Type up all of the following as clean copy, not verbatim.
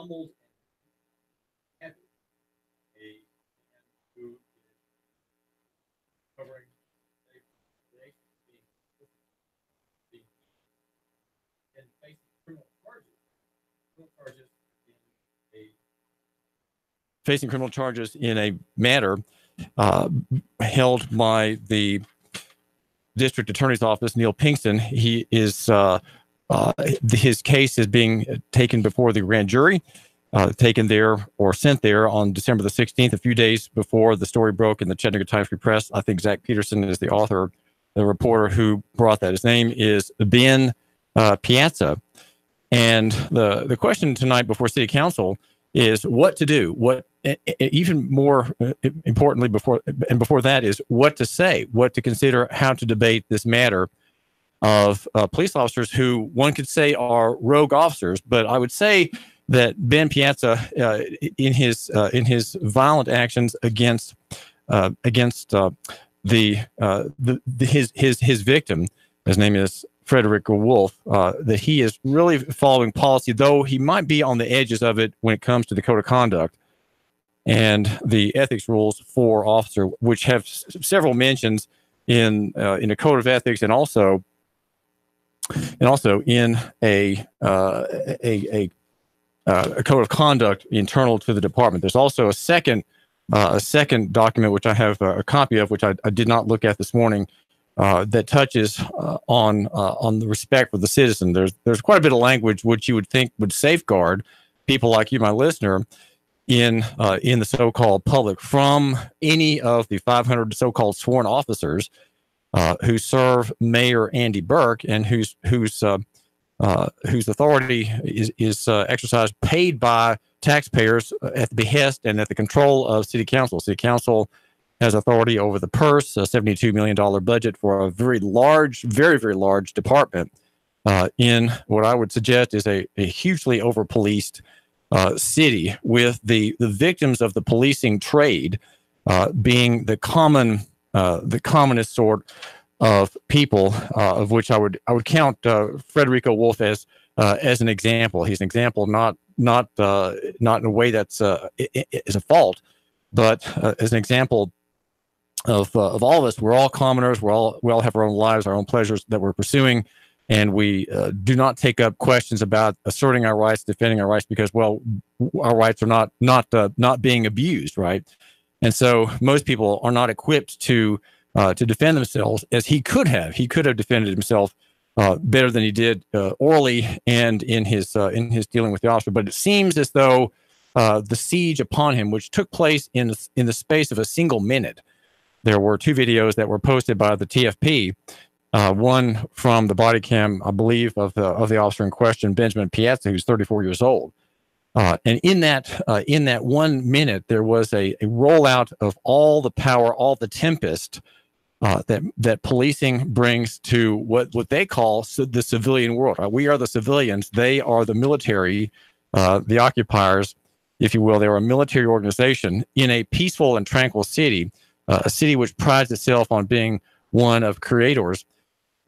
humbled and happy. A man who is covering being and facing criminal charges in a matter held by the district attorney's office, Neil Pinkston. He is his case is being taken before the grand jury, taken there or sent there on December the 16th, a few days before the story broke in the Chattanooga Times-Free Press. I think Zach Peterson is the author, the reporter who brought that. His name is Ben Piazza. And the question tonight before City Council is what to do. What even more importantly before that is what to say, what to consider, how to debate this matter of police officers who one could say are rogue officers, but I would say that Ben Piazza, in his violent actions against his victim, his name is Frederica Wolf, that he is really following policy, though he might be on the edges of it when it comes to the code of conduct and the ethics rules for officer, which have several mentions in a code of ethics and also in a code of conduct internal to the department. There's also a second document which I have a copy of, which I did not look at this morning, that touches on the respect for the citizen. There's quite a bit of language which you would think would safeguard people like you, my listener, in the so-called public from any of the 500 so-called sworn officers who serve Mayor Andy Burke and whose authority is exercised, paid by taxpayers at the behest and at the control of City Council. City Council has authority over the purse, a $72 million budget for a very large, very, very large department in what I would suggest is a hugely over-policed city, with the victims of the policing trade being the commonest sort of people, of which I would count Frederica Wolf as an example. He's an example, not in a way that's is a fault, but as an example of all of us. We're all commoners. We all have our own lives, our own pleasures that we're pursuing, and we do not take up questions about asserting our rights, defending our rights, because our rights are not being abused, right? And so most people are not equipped to defend themselves as he could have. He could have defended himself better than he did orally and in his dealing with the officer. But it seems as though the siege upon him, which took place in the space of a single minute. There were two videos that were posted by the TFP. One from the body cam, I believe, of the officer in question, Benjamin Piazza, who's 34 years old. And in that 1 minute, there was a rollout of all the power, all the tempest that policing brings to what they call the civilian world. We are the civilians. They are the military, the occupiers, if you will. They are a military organization in a peaceful and tranquil city, a city which prides itself on being one of creators,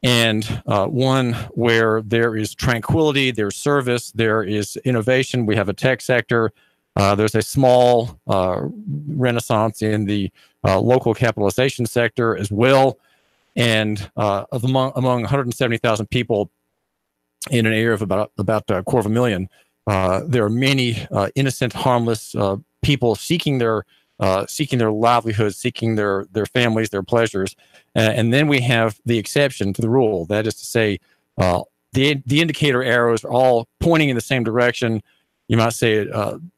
and one where there is tranquility, there's service, there is innovation. We have a tech sector. There's a small renaissance in the local capitalization sector as well. And among 170,000 people in an area of about a quarter of a million, there are many innocent, harmless people seeking their livelihoods, seeking their families, their pleasures. And then we have the exception to the rule. That is to say, the indicator arrows are all pointing in the same direction. You might say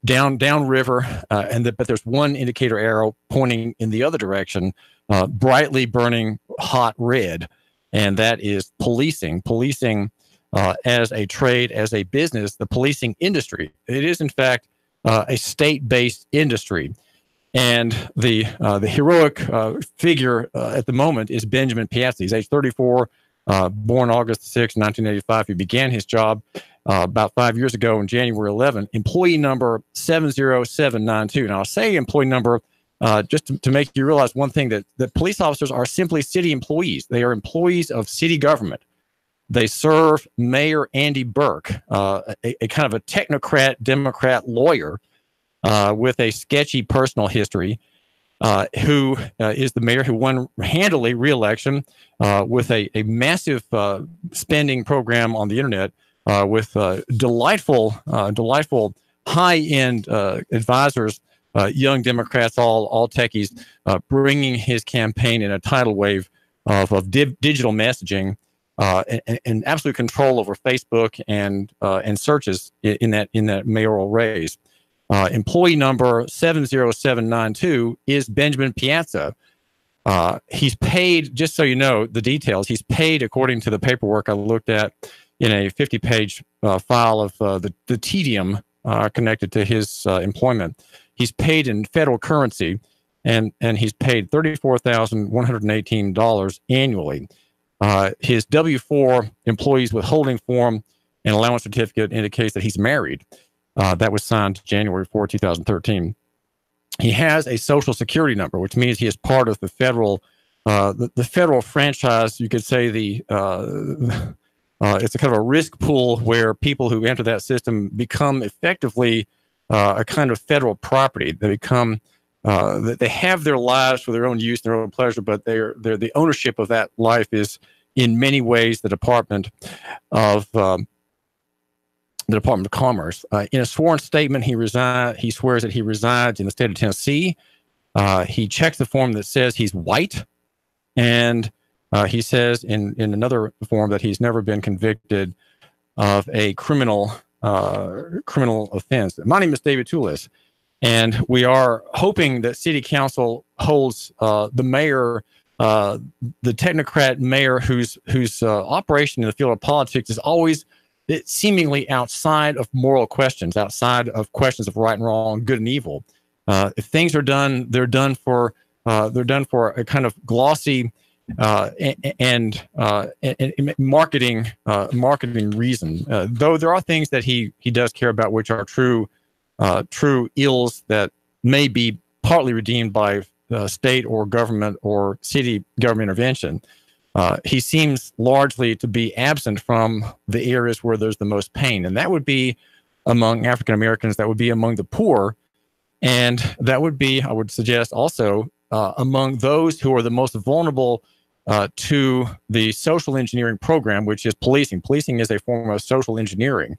down river, but there's one indicator arrow pointing in the other direction, brightly burning hot red, and that is policing. Policing as a trade, as a business, the policing industry. It is, in fact, a state-based industry. And the heroic figure at the moment is Benjamin Piazza. He's age 34, born August 6, 1985. He began his job about 5 years ago on January 11, employee number 70792. Now, I'll say employee number just to make you realize one thing, that police officers are simply city employees. They are employees of city government. They serve Mayor Andy Burke, a kind of a technocrat, Democrat lawyer with a sketchy personal history, who is the mayor who won handily re-election with a massive spending program on the internet with delightful high-end advisors, young Democrats, all techies, bringing his campaign in a tidal wave of digital messaging and absolute control over Facebook and searches in that mayoral race. Employee number 70792 is Benjamin Piazza. He's paid, just so you know the details, he's paid according to the paperwork I looked at in a 50-page file of the tedium connected to his employment. He's paid in federal currency, and he's paid $34,118 annually. His W-4 employees withholding form and allowance certificate indicates that he's married. That was signed January 4, 2013. He has a social security number, which means he is part of the federal franchise. You could say it's a kind of a risk pool where people who enter that system become effectively a kind of federal property. They become they have their lives for their own use and their own pleasure, but they're the ownership of that life is in many ways the Department of Commerce. In a sworn statement, he swears that he resides in the state of Tennessee. He checks the form that says he's white, and he says in another form that he's never been convicted of a criminal offense. My name is David Toulis, and we are hoping that City Council holds the mayor, the technocrat mayor, whose operation in the field of politics is always seemingly outside of moral questions, outside of questions of right and wrong, good and evil. If things are done, they're done for a kind of glossy and marketing reason. Though there are things that he does care about, which are true ills that may be partly redeemed by state or government or city government intervention. He seems largely to be absent from the areas where there's the most pain, and that would be among African Americans, that would be among the poor, and that would be, I would suggest, also among those who are the most vulnerable to the social engineering program, which is policing. Policing is a form of social engineering.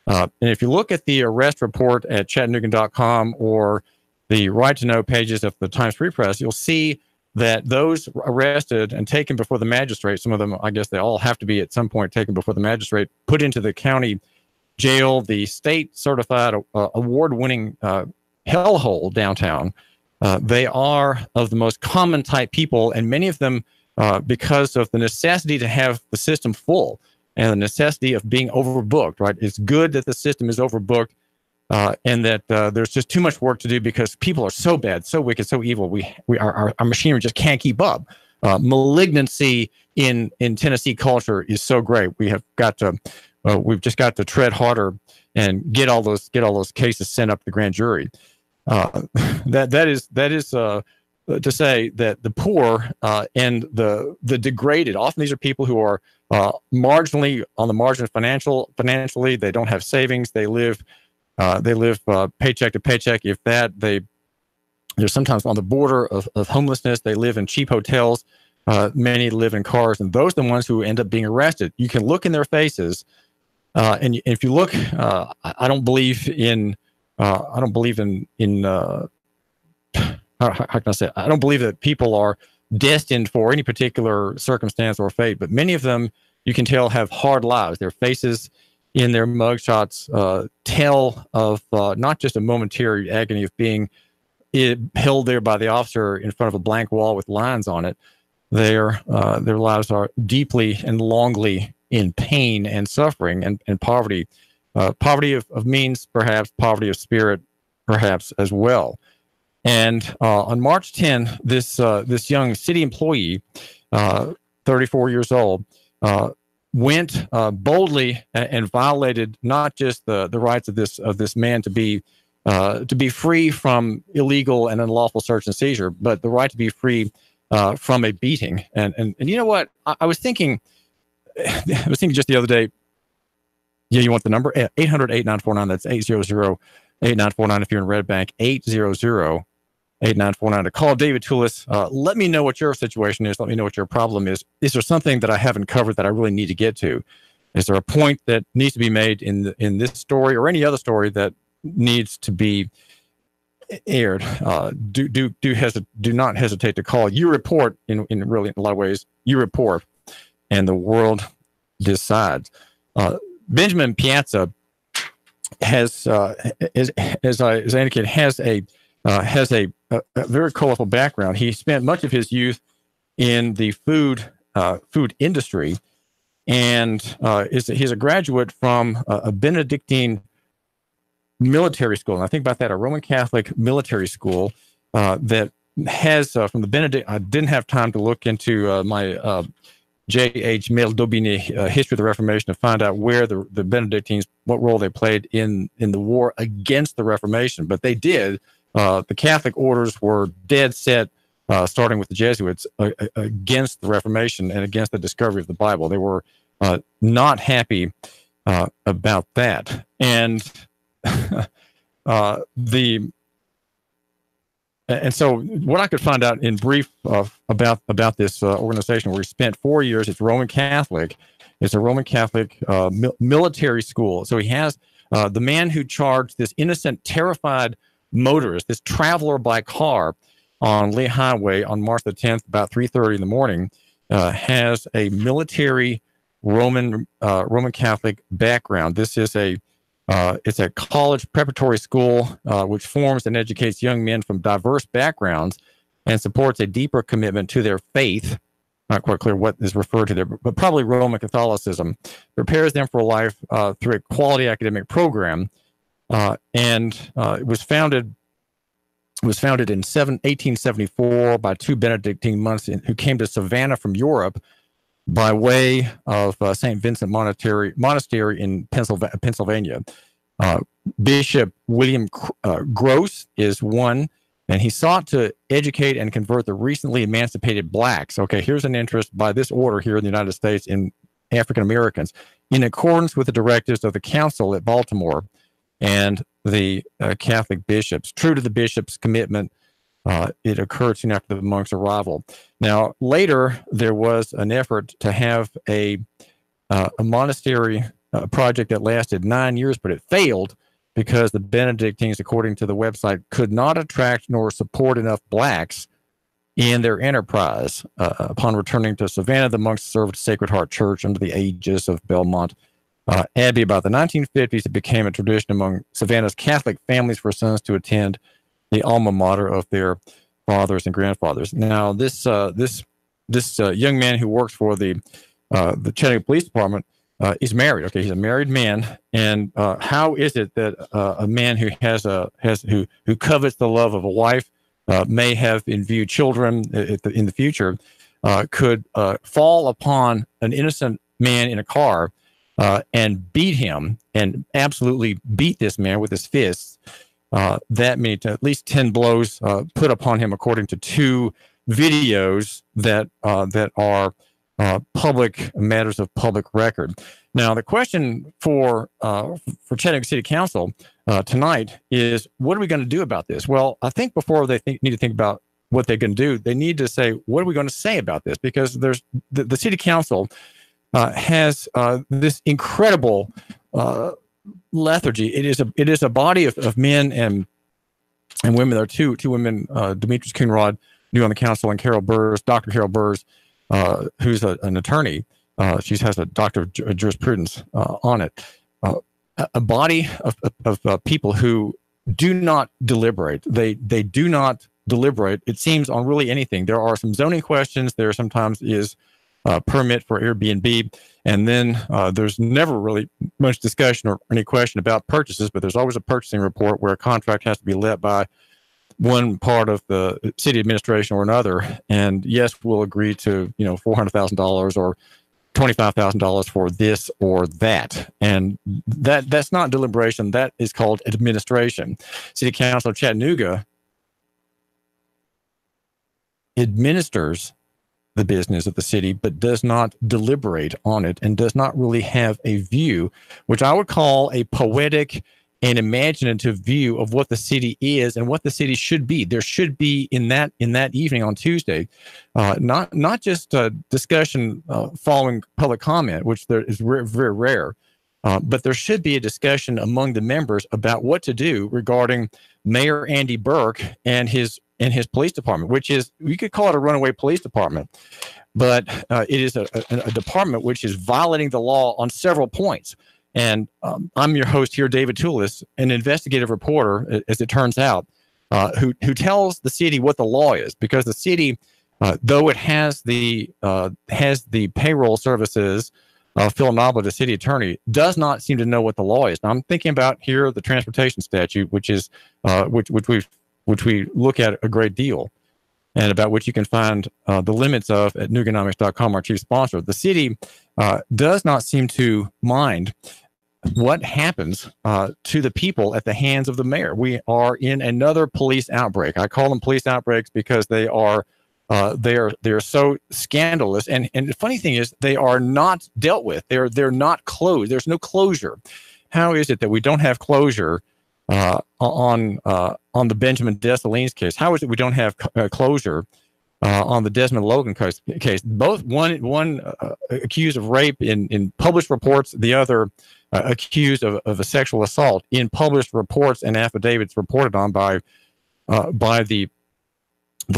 And if you look at the arrest report at Chattanooga.com or the Right to Know pages of the Times Free Press, you'll see that those arrested and taken before the magistrate, some of them, I guess they all have to be at some point taken before the magistrate, put into the county jail, the state certified award-winning hellhole downtown. They are of the most common type people, and many of them, because of the necessity to have the system full and the necessity of being overbooked, right? It's good that the system is overbooked and that there's just too much work to do because people are so bad, so wicked, so evil. Our machinery just can't keep up. Malignancy in Tennessee culture is so great. We've just got to tread harder and get all those cases sent up to the grand jury. That is to say that the poor and the degraded, often these are people who are marginally on the margin financially. They don't have savings. They live paycheck to paycheck. If that, they're sometimes on the border of homelessness. They live in cheap hotels. Many live in cars, and those are the ones who end up being arrested. You can look in their faces, and if you look, I don't believe in how can I say? I don't believe that people are destined for any particular circumstance or fate, but many of them, you can tell, have hard lives. Their faces in their mugshots tell of not just a momentary agony of being held there by the officer in front of a blank wall with lines on it. Their lives are deeply and longly in pain and suffering and poverty. Poverty of means, perhaps, poverty of spirit, perhaps, as well. And on March 10, this young city employee, 34 years old, went boldly and violated not just the rights of this man to be free from illegal and unlawful search and seizure, but the right to be free from a beating. And you know what? I was thinking, I was thinking just the other day. Yeah, you want the number? 800-8949. That's 800-8949 if you're in Red Bank. 800-8949 to call David Toulis. Let me know what your situation is. Let me know what your problem is. Is there something that I haven't covered that I really need to get to? Is there a point that needs to be made in this story or any other story that needs to be aired? Do not hesitate to call. You report in really in a lot of ways. You report, and the world decides. Benjamin Piazza has, as I indicated, has a very colorful background. He spent much of his youth in the food industry, and he's a graduate from a Benedictine military school. And I think about that, a Roman Catholic military school that has from the Benedict. I didn't have time to look into my J.H. Mel-Daubigny history of the Reformation to find out where the Benedictines, what role they played in the war against the Reformation. But they did. The Catholic orders were dead set, starting with the Jesuits, against the Reformation and against the discovery of the Bible. They were not happy about that. And And so what I could find out in brief about this organization where he spent 4 years, it's Roman Catholic. It's a Roman Catholic military school. So he has the man who charged this innocent, terrified motorist, this traveler by car on Lee Highway on March the 10th, about 3:30 in the morning, has a military Roman Catholic background. This is it's a college preparatory school which forms and educates young men from diverse backgrounds and supports a deeper commitment to their faith. Not quite clear what is referred to there, but probably Roman Catholicism. Prepares them for life through a quality academic program, and it was founded in 1874 by two Benedictine monks who came to Savannah from Europe by way of St. Vincent Monastery in Pennsylvania. Bishop William Gross is one, and he sought to educate and convert the recently emancipated blacks. Okay, here's an interest by this order here in the United States in African Americans, in accordance with the directives of the council at Baltimore and the Catholic bishops. True to the bishop's commitment, it occurred soon after the monks' arrival. Now, later, there was an effort to have a monastery project that lasted 9 years, but it failed because the Benedictines, according to the website, could not attract nor support enough blacks in their enterprise. Upon returning to Savannah, the monks served Sacred Heart Church under the aegis of Belmont Abbey. About the 1950s, it became a tradition among Savannah's Catholic families for sons to attend the alma mater of their fathers and grandfathers. Now, this young man who works for the Chattanooga Police Department is married. Okay, he's a married man, and how is it that a man who who covets the love of a wife, may have in view children in the future, could fall upon an innocent man in a car and beat him, and absolutely beat this man with his fists? That many, at least 10 blows put upon him, according to two videos that are public matters of public record. Now, the question for Chattanooga City Council tonight is, what are we going to do about this? Well, I think before they need to think about what they're going to do, they need to say, what are we going to say about this? Because there's the City Council has this incredible lethargy. It is a body of men and women. There are two women, Demetrius Coonrod, new on the council, and Dr. Carol Burrs, who's an attorney. She has a doctor of jurisprudence on it. A body of people who do not deliberate. They do not deliberate, it seems, on really anything. There are some zoning questions. There sometimes is permit for Airbnb. And then there's never really much discussion or any question about purchases, but there's always a purchasing report where a contract has to be let by one part of the city administration or another. And yes, we'll agree to, $400,000 or $25,000 for this or that. And that's not deliberation. That is called administration. City Council of Chattanooga administers the business of the city, but does not deliberate on it and does not really have a view, which I would call a poetic and imaginative view of what the city is and what the city should be. There should be in that evening on Tuesday, not just a discussion following public comment, which there is very rare, but there should be a discussion among the members about what to do regarding Mayor Andy Burke and his police department, which is, you could call it a runaway police department, but it is a department which is violating the law on several points. And I'm your host here, David Toulis, an investigative reporter, as it turns out, who tells the city what the law is, because the city, though it has the payroll services, Phil Nobble, the city attorney, does not seem to know what the law is. Now, I'm thinking about here the transportation statute, which is which we look at a great deal, and about which you can find the limits of at Nuganomics.com, our chief sponsor. The city does not seem to mind what happens to the people at the hands of the mayor. We are in another police outbreak. I call them police outbreaks because they are so scandalous. And the funny thing is, they are not dealt with. They're not closed. There's no closure. How is it that we don't have closure on the Benjamin Dessalines case? How is it we don't have closure on the Desmond Logan case? Both one accused of rape in published reports, the other accused of a sexual assault in published reports and affidavits reported on by the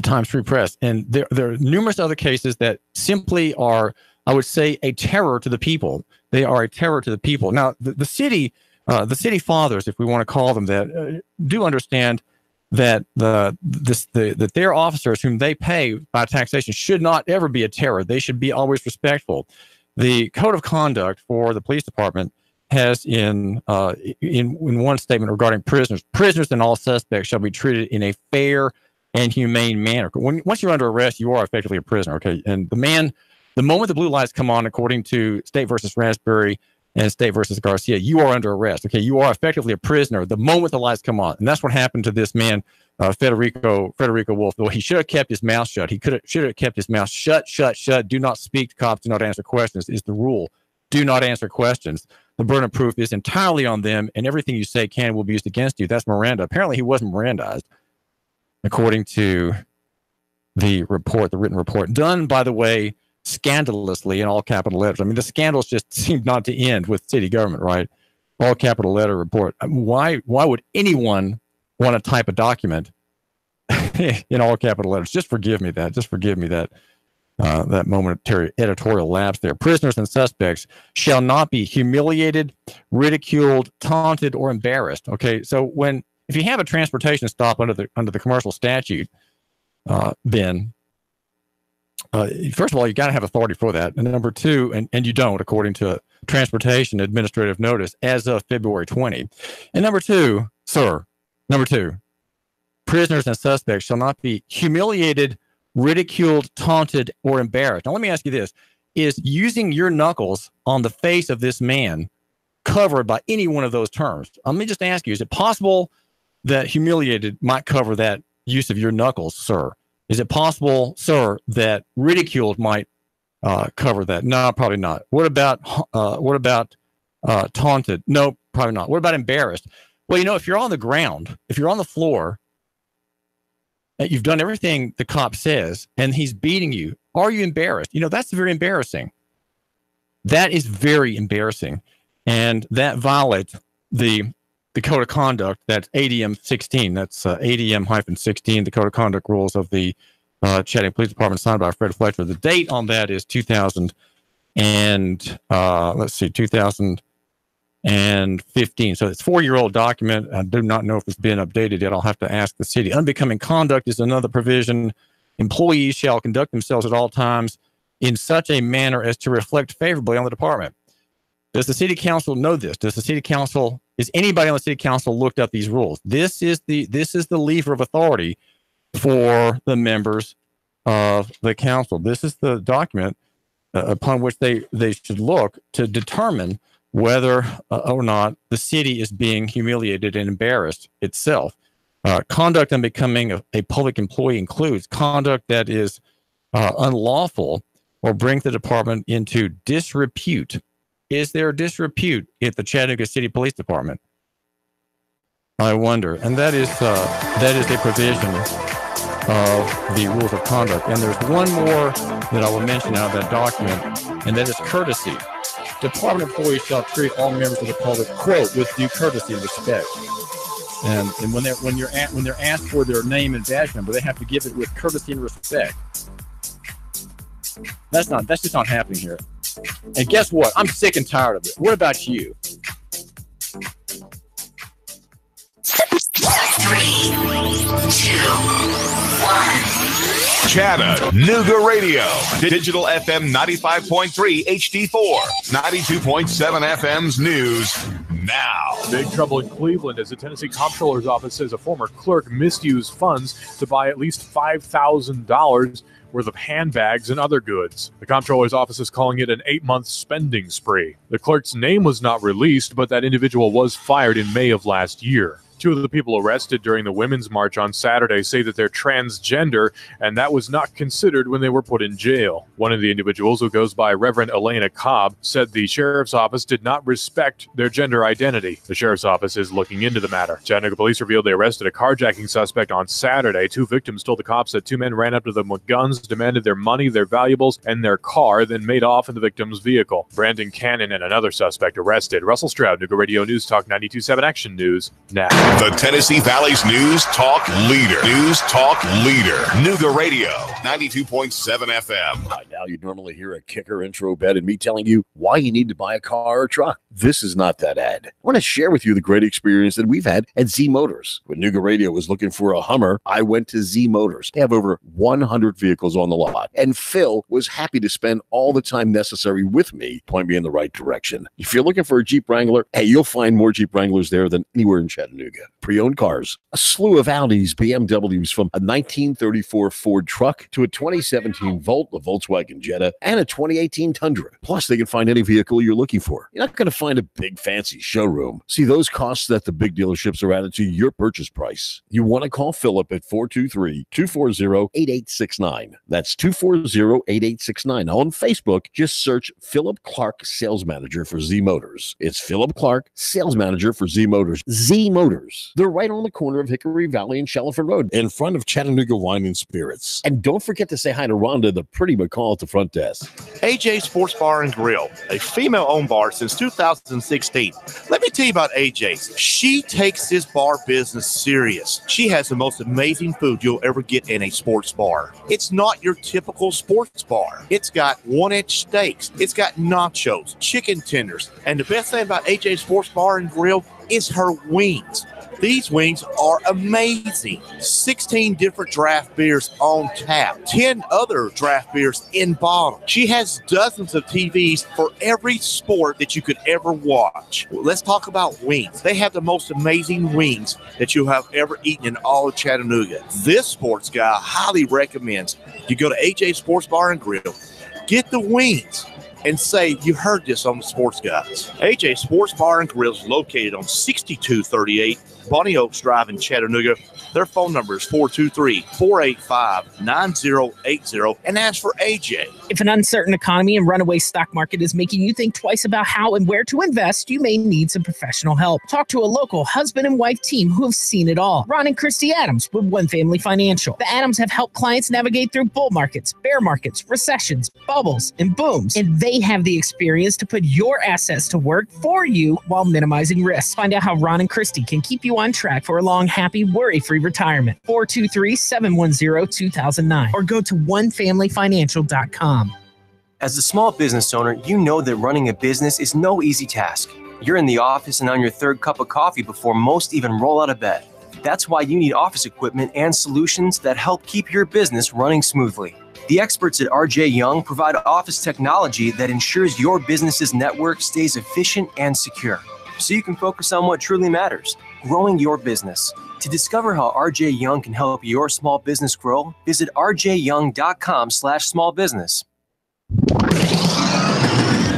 Times Free Press. And there are numerous other cases that simply are, I would say, a terror to the people. They are a terror to the people. Now, the city fathers, if we want to call them that, do understand that that their officers, whom they pay by taxation, should not ever be a terror. They should be always respectful. The code of conduct for the police department has in one statement regarding prisoners and all suspects shall be treated in a fair and humane manner. Once you're under arrest, you are effectively a prisoner. Okay, and the moment the blue lights come on, according to State versus Raspberry and State versus Garcia, you are under arrest. Okay, you are effectively a prisoner the moment the lights come on, and that's what happened to this man, Federico Wolf. Well, he should have kept his mouth shut. He should have kept his mouth shut. Do not speak to cops. Do not answer questions is the rule. Do not answer questions. The burden of proof is entirely on them, and everything you say can will be used against you. That's Miranda. Apparently, he wasn't Mirandized, according to the written report, done, by the way, scandalously in all capital letters. I mean, the scandals just seem not to end with city government, right? All capital letter report. Why would anyone want to type a document in all capital letters? Just forgive me that. That momentary editorial lapse there. Prisoners and suspects shall not be humiliated, ridiculed, taunted, or embarrassed. Okay, so if you have a transportation stop under the commercial statute, Ben, first of all, you got to have authority for that. And number two, and you don't, according to Transportation Administrative Notice as of February 20. And number two, prisoners and suspects shall not be humiliated, ridiculed, taunted, or embarrassed. Now, let me ask you this. Is using your knuckles on the face of this man covered by any one of those terms? Let me just ask you, is it possible that humiliated might cover that use of your knuckles, sir? Is it possible, sir, that ridiculed might cover that? No, probably not. What about taunted? No, probably not. What about embarrassed? Well, if you're on the ground, if you're on the floor, you've done everything the cop says, and he's beating you, are you embarrassed? That's very embarrassing. That is very embarrassing. And that violates the code of conduct. That's ADM 16. That's ADM-16, the code of conduct rules of the Chattanooga Police Department, signed by Fred Fletcher. The date on that is 2015. So it's a 4-year-old document. I do not know if it's been updated yet. I'll have to ask the city. Unbecoming conduct is another provision. Employees shall conduct themselves at all times in such a manner as to reflect favorably on the department. Does the city council know this? Is anybody on the city council looked up these rules? This is the lever of authority for the members of the council. This is the document upon which they should look to determine whether or not the city is being humiliated and embarrassed itself. Conduct unbecoming a public employee includes conduct that is unlawful or bring the department into disrepute. Is there disrepute at the Chattanooga City Police Department? I wonder. And that is a provision of the rules of conduct. And there's one more that I will mention out of that document, and that is courtesy. Department employees shall treat all members of the public, quote, with due courtesy and respect. And when they're asked for their name and badge number, they have to give it with courtesy and respect. That's just not happening here. And guess what? I'm sick and tired of it. What about you? 3, 2, 1. Chattanooga Radio. Digital FM 95.3 HD4. 92.7 FM's news now. Big trouble in Cleveland as the Tennessee Comptroller's Office says a former clerk misused funds to buy at least $5,000 worth of handbags and other goods. The Comptroller's Office is calling it an 8-month spending spree. The clerk's name was not released, but that individual was fired in May of last year. 2 of the people arrested during the Women's March on Saturday say that they're transgender, and that was not considered when they were put in jail. One of the individuals, who goes by Reverend Elena Cobb, said the Sheriff's Office did not respect their gender identity. The Sheriff's Office is looking into the matter. Chattanooga police revealed they arrested a carjacking suspect on Saturday. 2 victims told the cops that 2 men ran up to them with guns, demanded their money, their valuables, and their car, then made off in the victim's vehicle. Brandon Cannon and another suspect arrested. Russell Stroud, Nooga Radio News Talk 92.7 Action News now. The Tennessee Valley's News Talk Leader. News Talk Leader. Nooga Radio, 92.7 FM. By now, you'd normally hear a kicker intro bed and me telling you why you need to buy a car or truck. This is not that ad. I want to share with you the great experience that we've had at Z Motors. When Nooga Radio was looking for a Hummer, I went to Z Motors. They have over 100 vehicles on the lot, and Phil was happy to spend all the time necessary with me, point me in the right direction. If you're looking for a Jeep Wrangler, hey, you'll find more Jeep Wranglers there than anywhere in Chattanooga. Pre-owned cars, a slew of Audis, BMWs, from a 1934 Ford truck to a 2017 Volt, a Volkswagen Jetta, and a 2018 Tundra. Plus, they can find any vehicle you're looking for. You're not going to find a big fancy showroom. See, those costs that the big dealerships are added to your purchase price. You want to call Philip at 423-240-8869. That's 240-8869. On Facebook, just search Philip Clark, Sales Manager for Z Motors. It's Philip Clark, Sales Manager for Z Motors. Z Motors. They're right on the corner of Hickory Valley and Shellford Road, in front of Chattanooga Wine and Spirits. And don't forget to say hi to Rhonda, the pretty McCall at the front desk. AJ Sports Bar and Grill, a female-owned bar since 2016. Let me tell you about AJ's. She takes this bar business serious. She has the most amazing food you'll ever get in a sports bar. It's not your typical sports bar. It's got 1-inch steaks. It's got nachos, chicken tenders. And the best thing about AJ Sports Bar and Grill is her wings. These wings are amazing. 16 different draft beers on tap. 10 other draft beers in bottle. She has dozens of TVs for every sport that you could ever watch. Let's talk about wings. They have the most amazing wings that you have ever eaten in all of Chattanooga. This sports guy highly recommends you go to AJ Sports Bar and Grill, get the wings, and say you heard this on the Sports Guys. AJ Sports Bar and Grill is located on 6238 Bonnie Oaks Drive in Chattanooga. Their phone number is 423-485-9080, and ask for AJ. If an uncertain economy and runaway stock market is making you think twice about how and where to invest, you may need some professional help. Talk to a local husband and wife team who have seen it all. Ron and Christy Adams with One Family Financial. The Adams have helped clients navigate through bull markets, bear markets, recessions, bubbles, and booms, and they have the experience to put your assets to work for you while minimizing risk. Find out how Ron and Christy can keep you on track for a long, happy, worry-free retirement. 423-710-2009 or go to onefamilyfinancial.com. As a small business owner, you know that running a business is no easy task. You're in the office and on your third cup of coffee before most even roll out of bed. That's why you need office equipment and solutions that help keep your business running smoothly. The experts at RJ Young provide office technology that ensures your business's network stays efficient and secure, so you can focus on what truly matters, growing your business. To discover how RJ Young can help your small business grow, visit rjyoung.com/smallbusiness.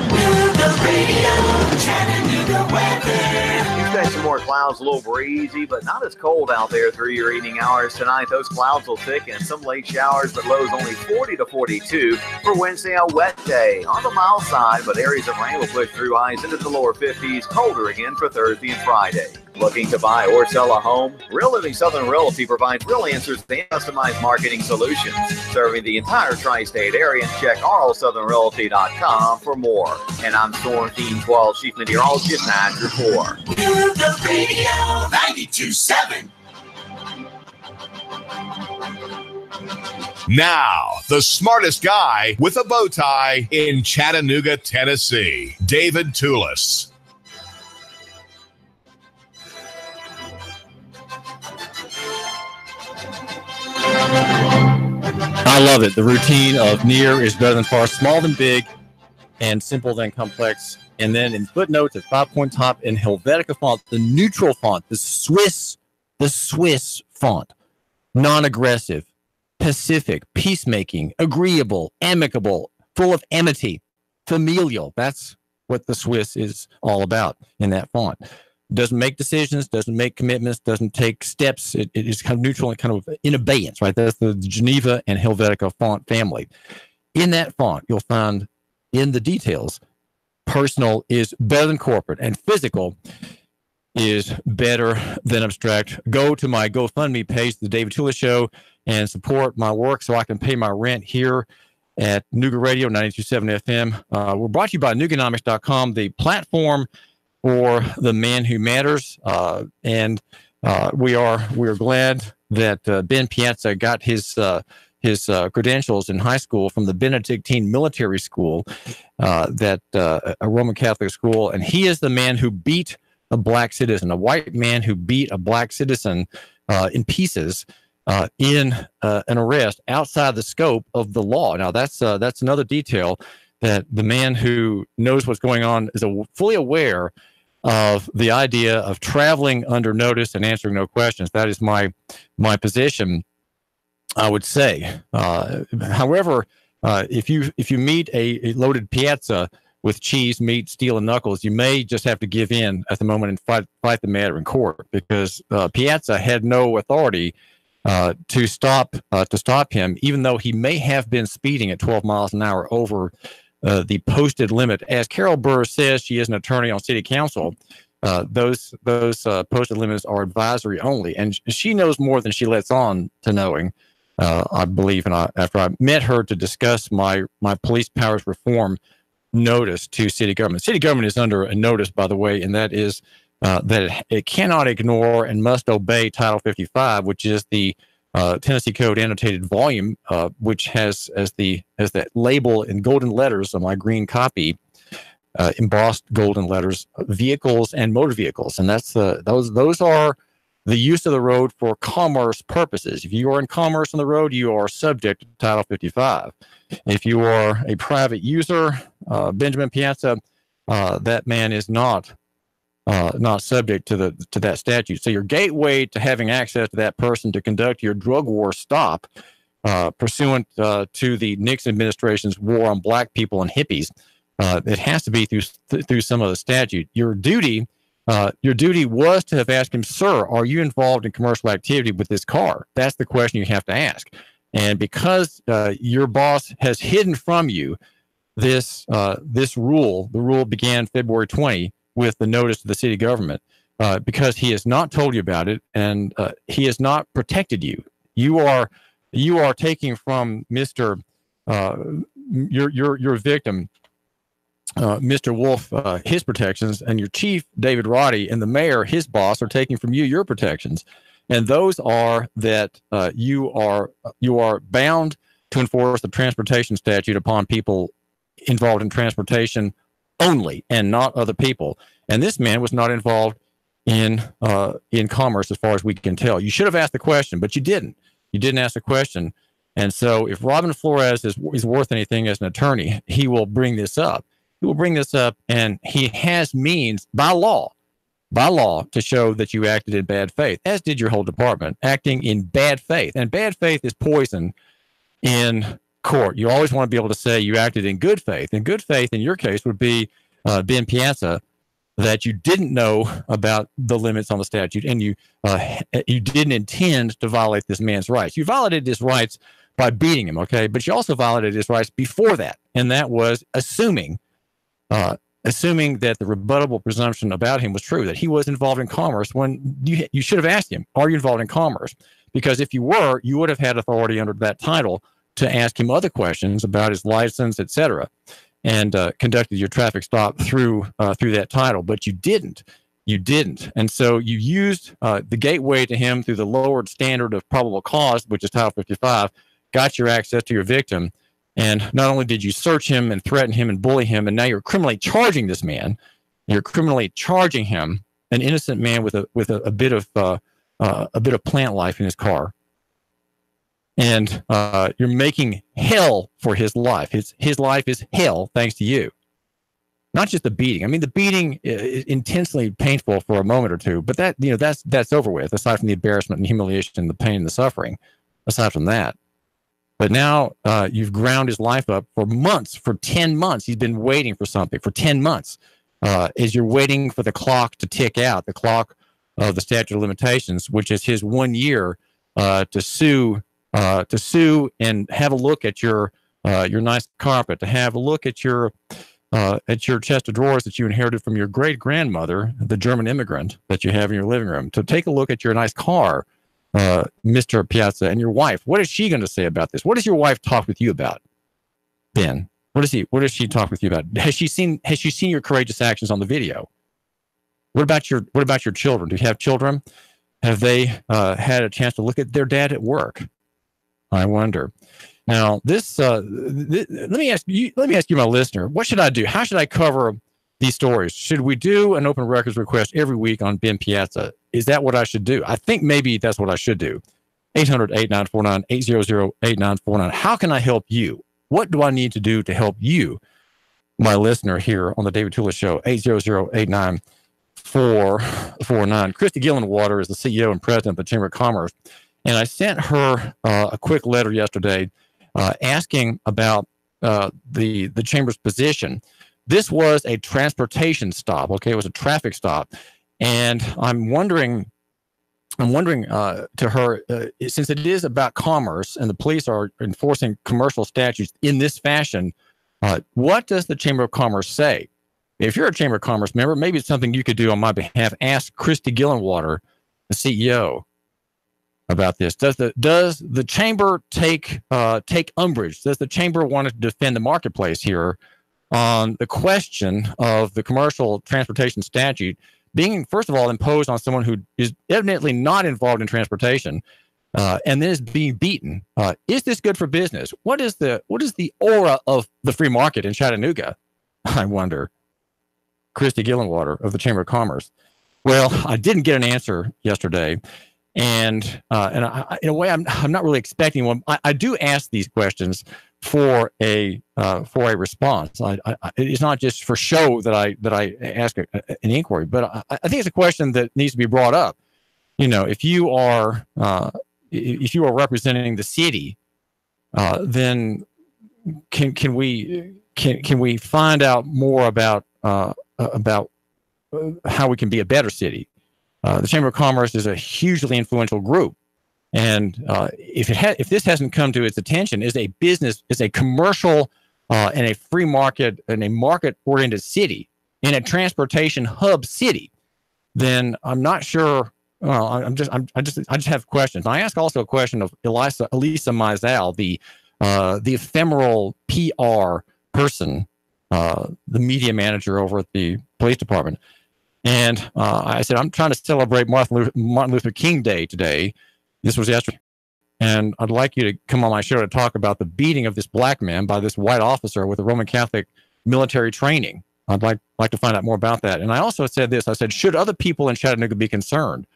Nooga Radio, Chattanooga weather. Expect some more clouds, a little breezy, but not as cold out there through your evening hours tonight. Those clouds will thicken. Some late showers, but lows only 40 to 42 for Wednesday, a wet day. On the mild side, but areas of rain will push through highs into the lower 50s. Colder again for Thursday and Friday. Looking to buy or sell a home? Real Living Southern Realty provides real answers and customized marketing solutions. Serving the entire tri-state area, and check rlsouthernrealty.com for more. And I'm Storm Team 12 Chief Meteorologist Matt Report. The radio 92.7. Now, the smartest guy with a bow tie in Chattanooga, Tennessee, David Toulis. I love it. The routine of near is better than far, small than big, and simple than complex. And then in footnotes at 5-point top in Helvetica font, the neutral font, the Swiss font, non-aggressive, pacific, peacemaking, agreeable, amicable, full of amity, familial. That's what the Swiss is all about in that font. Doesn't make decisions, doesn't make commitments, doesn't take steps. It is kind of neutral and kind of in abeyance, right? That's the Geneva and Helvetica font family. In that font, you'll find in the details, personal is better than corporate, and physical is better than abstract. Go to my GoFundMe page, The David Toulis Show, and support my work so I can pay my rent here at Nougat Radio 92.7 FM. We're brought to you by Nouganomics.com, the platform for the man who matters. And we are glad that Ben Piazza got his credentials in high school from the Benedictine Military School, a Roman Catholic school. And he is the man who beat a black citizen, a white man who beat a black citizen in pieces in an arrest outside the scope of the law. Now, that's another detail, that the man who knows what's going on is fully aware of the idea of traveling under notice and answering no questions. That is my position, I would say. However, if you meet a loaded Piazza with cheese, meat, steel, and knuckles, you may just have to give in at the moment and fight the matter in court, because Piazza had no authority to stop him, even though he may have been speeding at 12 miles an hour over the posted limit. As Carol Burr says, she is an attorney on city council. Those posted limits are advisory only, and she knows more than she lets on to knowing, I believe. And after I met her to discuss my police powers reform notice to city government. City government is under a notice, by the way, and that is that it cannot ignore and must obey Title 55, which is the Tennessee Code annotated volume, which has as that label in golden letters on my green copy, embossed golden letters, vehicles and motor vehicles, and that's those are the use of the road for commerce purposes. If you are in commerce on the road, you are subject to Title 55. If you are a private user, Benjamin Piazza, that man is not subject to that statute. So your gateway to having access to that person to conduct your drug war stop, pursuant to the Nixon administration's war on black people and hippies, it has to be through some of the statute. Your duty was to have asked him, "Sir, are you involved in commercial activity with this car?" That's the question you have to ask. And because your boss has hidden from you this rule, the rule began February 20 with the notice to the city government, because he has not told you about it, and he has not protected you. You are taking from Mr. Your victim, Mr. Wolf, his protections, and your chief, David Roddy, and the mayor, his boss, are taking from you your protections. And those are that you are bound to enforce the transportation statute upon people involved in transportation only, and not other people. And this man was not involved in commerce, as far as we can tell. You should have asked the question, but you didn't. You didn't ask the question. And so if Robin Flores is worth anything as an attorney, he will bring this up. He will bring this up, and he has means by law, to show that you acted in bad faith, as did your whole department, acting in bad faith. And bad faith is poison in court. You always want to be able to say you acted in good faith. And good faith, in your case, would be Ben Piazza that you didn't know about the limits on the statute, and you didn't intend to violate this man's rights. You violated his rights by beating him, okay? But you also violated his rights before that, and that was assuming that the rebuttable presumption about him was true, that he was involved in commerce, when you should have asked him, are you involved in commerce? Because if you were, you would have had authority under that title to ask him other questions about his license, etc., and conducted your traffic stop through that title. But you didn't. And so you used the gateway to him through the lowered standard of probable cause, which is Title 55, got your access to your victim. And not only did you search him and threaten him and bully him, and now you're criminally charging this man. You're criminally charging him, an innocent man with a bit of plant life in his car. And you're making hell for his life. His life is hell thanks to you. Not just the beating. I mean, the beating is intensely painful for a moment or two, but that's over with, aside from the embarrassment and humiliation and the pain and the suffering, aside from that. But now you've ground his life up for months, for 10 months. He's been waiting for something for 10 months. As you're waiting for the clock to tick out, the clock of the statute of limitations, which is his 1 year to sue and have a look at your nice carpet, to have a look at your chest of drawers that you inherited from your great grandmother, the German immigrant that you have in your living room, to take a look at your nice car, Mr. Piazza, and your wife. What is she going to say about this? What does your wife talk with you about, Ben? What does she talk with you about? Has she seen your courageous actions on the video? What about your children? Do you have children? Have they had a chance to look at their dad at work? I wonder. Now, let me ask you, my listener, what should I do? How should I cover these stories? Should we do an open records request every week on Ben Piazza? Is that what I should do? I think maybe that's what I should do. 800-8949, 800-8949. How can I help you? What do I need to do to help you, my listener here on the David Tula Show? 800-8949. Christy Gillenwater is the CEO and president of the Chamber of Commerce. And I sent her a quick letter yesterday asking about the Chamber's position. This was a transportation stop, okay? It was a traffic stop. And I'm wondering to her, since it is about commerce and the police are enforcing commercial statutes in this fashion, what does the Chamber of Commerce say? If you're a Chamber of Commerce member, maybe it's something you could do on my behalf. Ask Christy Gillenwater, the CEO, about this. Does the chamber take umbrage? Does the chamber want to defend the marketplace here on the question of the commercial transportation statute being, first of all, imposed on someone who is evidently not involved in transportation, and then is being beaten? Is this good for business? What is the aura of the free market in Chattanooga? I wonder. Christy Gillenwater of the Chamber of Commerce. Well, I didn't get an answer yesterday. And I, in a way, I'm not really expecting one. I do ask these questions for a response. It's not just for show that I ask an inquiry, but I think it's a question that needs to be brought up. You know, if you are representing the city, then can we find out more about how we can be a better city? The Chamber of Commerce is a hugely influential group, and if this hasn't come to its attention as a business, as a commercial and a free market and a market-oriented city, in a transportation hub city, then I'm not sure. Well, I just have questions. I ask also a question of Elisa Mizal, the ephemeral PR person, the media manager over at the police department. And I said, I'm trying to celebrate Martin Luther King Day today. This was yesterday. And I'd like you to come on my show to talk about the beating of this black man by this white officer with a Roman Catholic military training. I'd like to find out more about that. And I also said this. I said, should other people in Chattanooga be concerned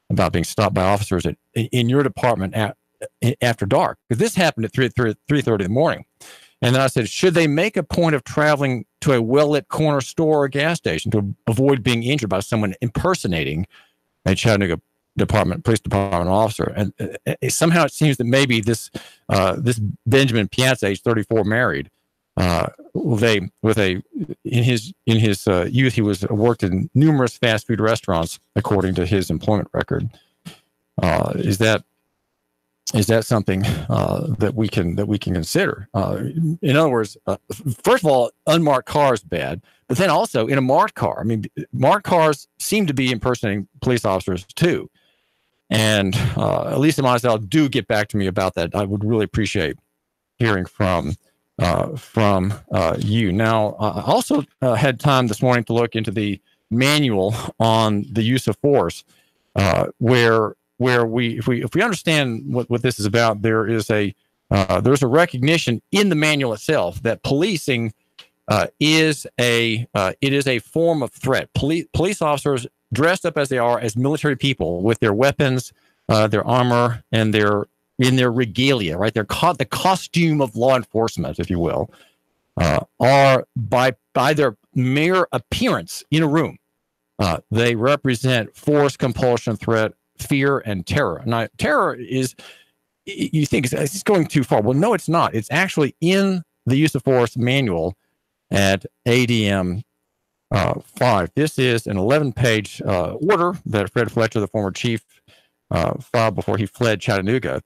about being stopped by officers in your department after dark? Because this happened at 3:30 in the morning. And then I said, should they make a point of traveling to a well-lit corner store or gas station to avoid being injured by someone impersonating a Chattanooga police department officer? And somehow it seems that maybe this Benjamin Piazza, age 34, married, In his youth, he worked in numerous fast food restaurants, according to his employment record. Is that something that we can consider? In other words, first of all, unmarked car is bad, but then also in a marked car. I mean, marked cars seem to be impersonating police officers too. And Elisa Mosdell, do get back to me about that. I would really appreciate hearing from you. Now, I also had time this morning to look into the manual on the use of force, where if we understand what this is about, there's a recognition in the manual itself that policing is a form of threat. Police officers, dressed up as they are as military people with their weapons, their armor, and in their regalia, right? They're the costume of law enforcement, if you will, are by their mere appearance in a room, they represent force, compulsion, threat, fear, and terror. Now, terror is, you think it's going too far. Well, no, it's not. It's actually in the use of force manual at ADM 5. This is an 11-page order that Fred Fletcher, the former chief, filed before he fled Chattanooga.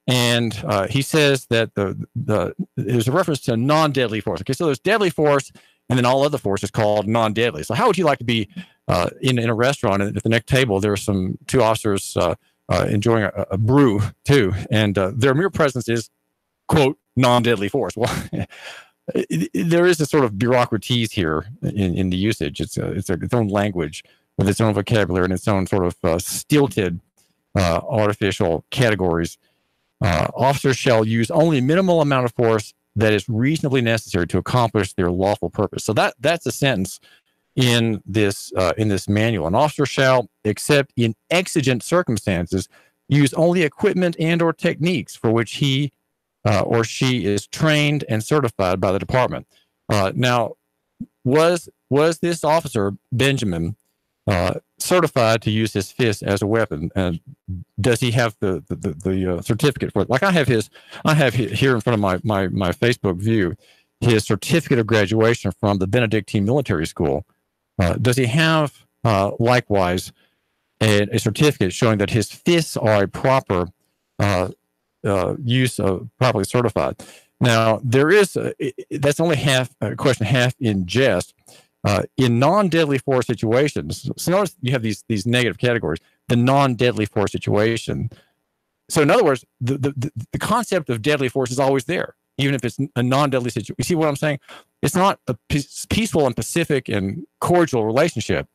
And he says that there's a reference to non-deadly force. Okay, so there's deadly force, and then all other force is called non-deadly. So how would you like to be in a restaurant, and at the next table there are two officers enjoying a brew too, and their mere presence is, quote, non-deadly force? Well, there is a sort of bureaucraties here in the usage. It's its own language with its own vocabulary and its own sort of stilted artificial categories. Officers shall use only a minimal amount of force that is reasonably necessary to accomplish their lawful purpose. So that's a sentence in this manual. An officer shall, except in exigent circumstances, use only equipment and or techniques for which he or she is trained and certified by the department. Now, was this officer, Benjamin, certified to use his fist as a weapon? And does he have the certificate for it? Like I have here in front of my Facebook view, his certificate of graduation from the Benedictine Military School. Does he have likewise a certificate showing that his fists are a proper use of, properly certified? Now, there is that's only half a question, half in jest. In non-deadly force situations, so notice you have these negative categories. The non-deadly force situation. So, in other words, the concept of deadly force is always there, even if it's a non-deadly situation. You see what I'm saying? It's not a peaceful and pacific and cordial relationship.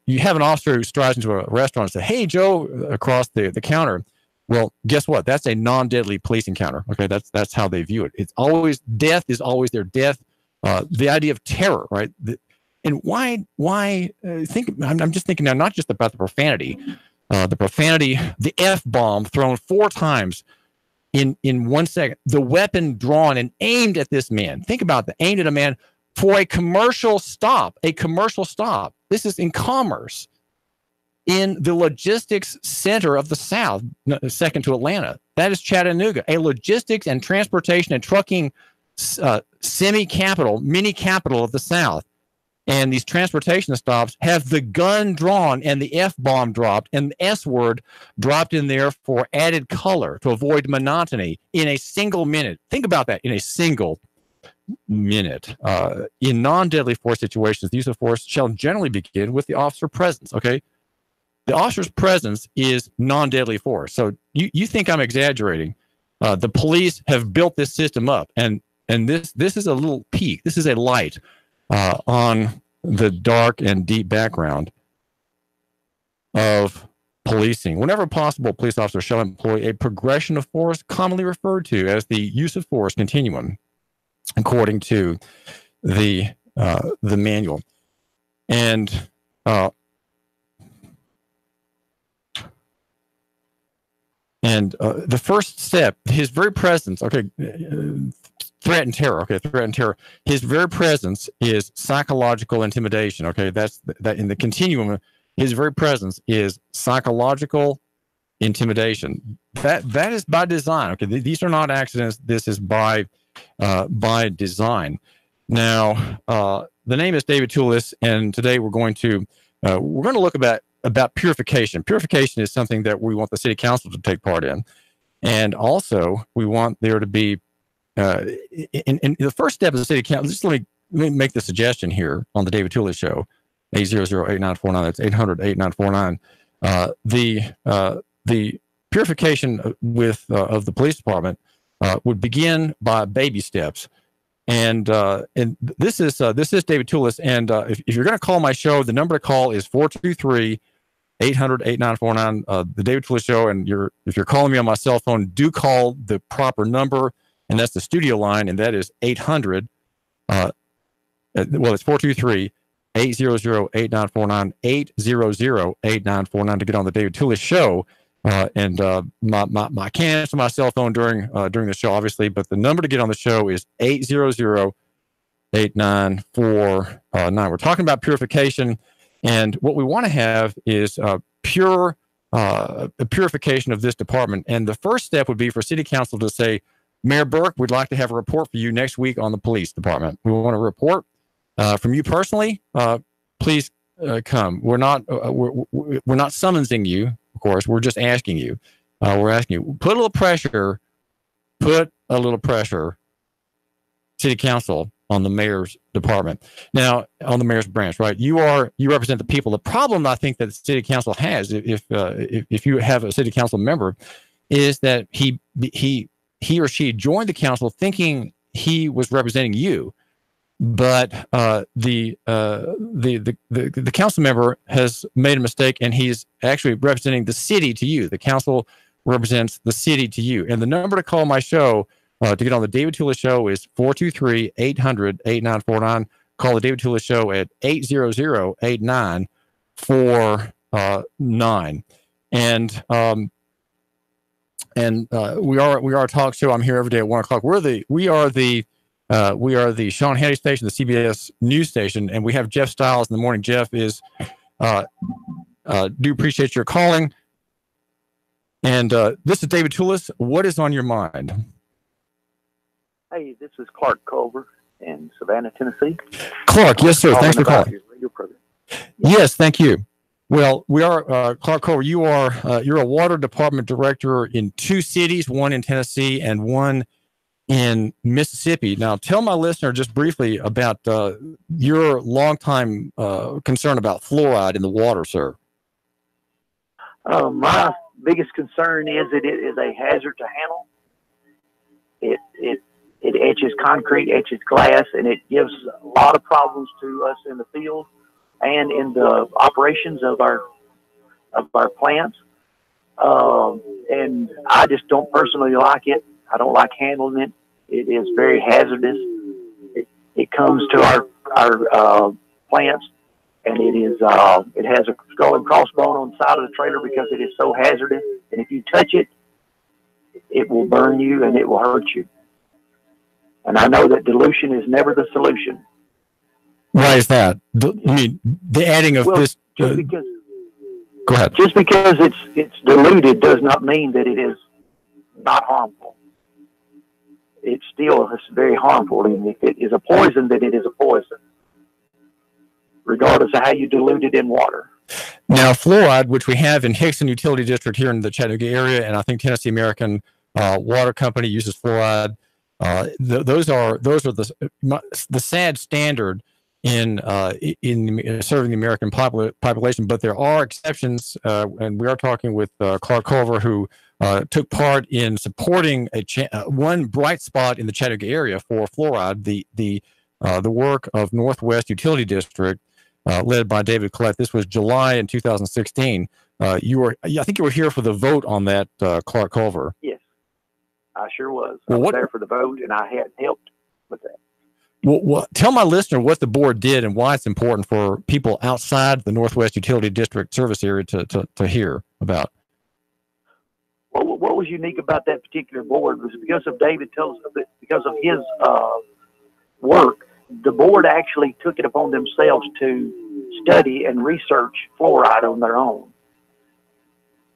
You have an officer who strides into a restaurant and says, "Hey, Joe," across the counter. Well, guess what? That's a non-deadly police encounter. Okay, that's how they view it. It's always death is always their death. The idea of terror, right? And why think? I'm just thinking now, not just about the profanity, the F-bomb thrown 4 times in 1 second, the weapon drawn and aimed at this man. Think about that, aimed at a man for a commercial stop. This is in commerce, in the logistics center of the South, second to Atlanta. That is Chattanooga, a logistics and transportation and trucking semi-capital, mini capital of the South. And these transportation stops have the gun drawn and the F-bomb dropped and the S word dropped in there for added color to avoid monotony in a single minute. Think about that, in a single minute. In non-deadly force situations, the use of force shall generally begin with the officer presence, okay? The officer's presence is non-deadly force. So you think I'm exaggerating. The police have built this system up, and this is a little peak. This is a light on the dark and deep background of policing. Whenever possible, police officers shall employ a progression of force commonly referred to as the use of force continuum, according to the manual. And the first step, his very presence, okay, threat and terror. His very presence is psychological intimidation. Okay, that's that in the continuum. His very presence is psychological intimidation. That is by design. Okay, these are not accidents. This is by by design. Now, the name is David Toulis, and today we're going to look about purification. Purification is something that we want the city council to take part in, and also we want there to be in the first step of the city council. Just let me make the suggestion here on the David Toulis Show, 800-8949. That's 800-8949. The purification of the police department would begin by baby steps. And this is David Toulis. And if you're going to call my show, the number to call is 423-800-8949. The David Toulis Show. And if you're calling me on my cell phone, do call the proper number, and that's the studio line, and that is 800. It's 423-800-8949, 800-8949 to get on the David Toulis Show. And I can't answer my cell phone during the show, obviously, but the number to get on the show is 800-8949. We're talking about purification, and what we want to have is a purification of this department. And the first step would be for City Council to say, Mayor Burke, we'd like to have a report for you next week on the police department. We want a report from you personally. Please come. We're not summoning you. Of course, we're just asking you. We're asking you, put a little pressure, City Council, on the mayor's department. Now, on the mayor's branch, right? You represent the people. The problem I think that the City Council has, if you have a City Council member, is that he or she joined the council thinking he was representing you, but the council member has made a mistake, and he's actually representing the city to you. The council represents the city to you. And the number to call my show to get on the David Toulis Show is 423-800-8949. Call the David Toulis Show at 800-8949. And we are a talk show. I'm here every day at 1 o'clock. We are the Sean Hannity station, the CBS news station, and we have Jeff Stiles in the morning. Jeff do appreciate your calling. And this is David Toulis. What is on your mind? Hey, this is Clark Culver in Savannah, Tennessee. Clark, yes, sir. Thanks for calling. Yes, thank you. Well, we are Clark Culver. You're a water department director in 2 cities, one in Tennessee and one in Mississippi. Now, tell my listener just briefly about your longtime concern about fluoride in the water, sir. My biggest concern is that it is a hazard to handle. It etches concrete, etches glass, and it gives a lot of problems to us in the field and in the operations of our plants. And I just don't personally like it. I don't like handling it. It is very hazardous. It comes to our plants, and it has a skull and crossbone on the side of the trailer because it is so hazardous. And if you touch it, it will burn you and it will hurt you. And I know that dilution is never the solution. Why is that? I mean, the adding of this. Just because, go ahead. Just because it's diluted does not mean that it is not harmful. It still is very harmful. Even if it is a poison, then it is a poison, regardless of how you dilute it in water. Now, fluoride, which we have in Hickson Utility District here in the Chattanooga area, and I think Tennessee American Water Company uses fluoride. Those are the sad standard in serving the American population, but there are exceptions, and we are talking with Clark Culver, who took part in supporting one bright spot in the Chattanooga area for fluoride, the work of Northwest Utility District, led by David Collett. This was July in 2016. I think you were here for the vote on that, Clark Culver. Yes, I sure was. I was there for the vote, and I had helped with that. Well, tell my listener what the board did and why it's important for people outside the Northwest Utility District service area to hear about. Well, what was unique about that particular board was because of because of his work, the board actually took it upon themselves to study and research fluoride on their own.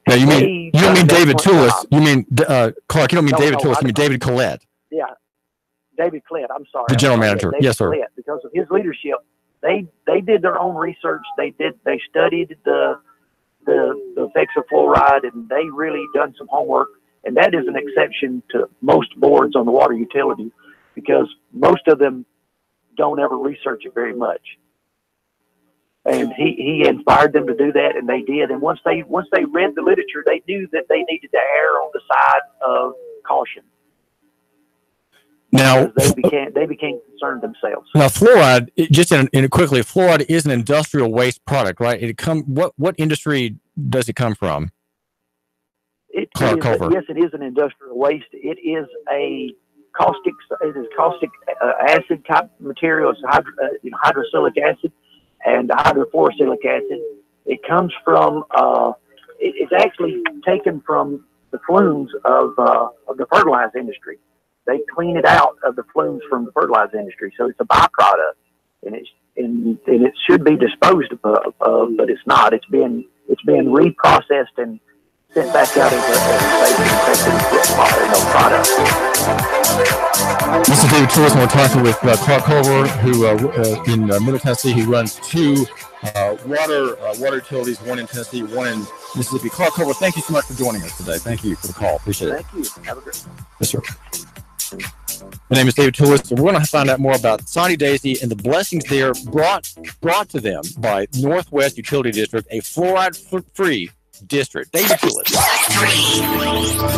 Now, you don't mean David Toulis. You mean Clark? You don't mean David Toulis. You mean David Collett. Yeah, David Collett. I'm sorry. The general manager. David Yes, sir. Collett, because of his leadership, they did their own research. They studied the effects of fluoride, and they really done some homework. And that is an exception to most boards on the water utility, because most of them don't ever research it very much. And he inspired them to do that, and they did. And once they read the literature, they knew that they needed to err on the side of caution. Now they became concerned themselves. Now, fluoride, quickly, fluoride is an industrial waste product, right? What industry does it come from? Yes, it is an industrial waste. It is a caustic acid type material. It's hydroxylic acid and hydrofluorosilicic acid. It comes from. It's actually taken from the flumes of the fertilizer industry. They clean it out of the flumes from the fertilizer industry, so it's a byproduct, and it should be disposed of, but it's not. It's being reprocessed and sent back out as a product. This is David Piazza, and we're talking with Clark Culver, who in Middle Tennessee, who runs two water utilities, one in Tennessee, one in Mississippi. Clark Culver, thank you so much for joining us today. Thank you for the call. Appreciate it. Thank you. Have a great day. Yes, sir. My name is David Piazza, and we're going to find out more about Soddy Daisy and the blessings there brought to them by Northwest Utility District, a fluoride-free district. David Piazza. 3,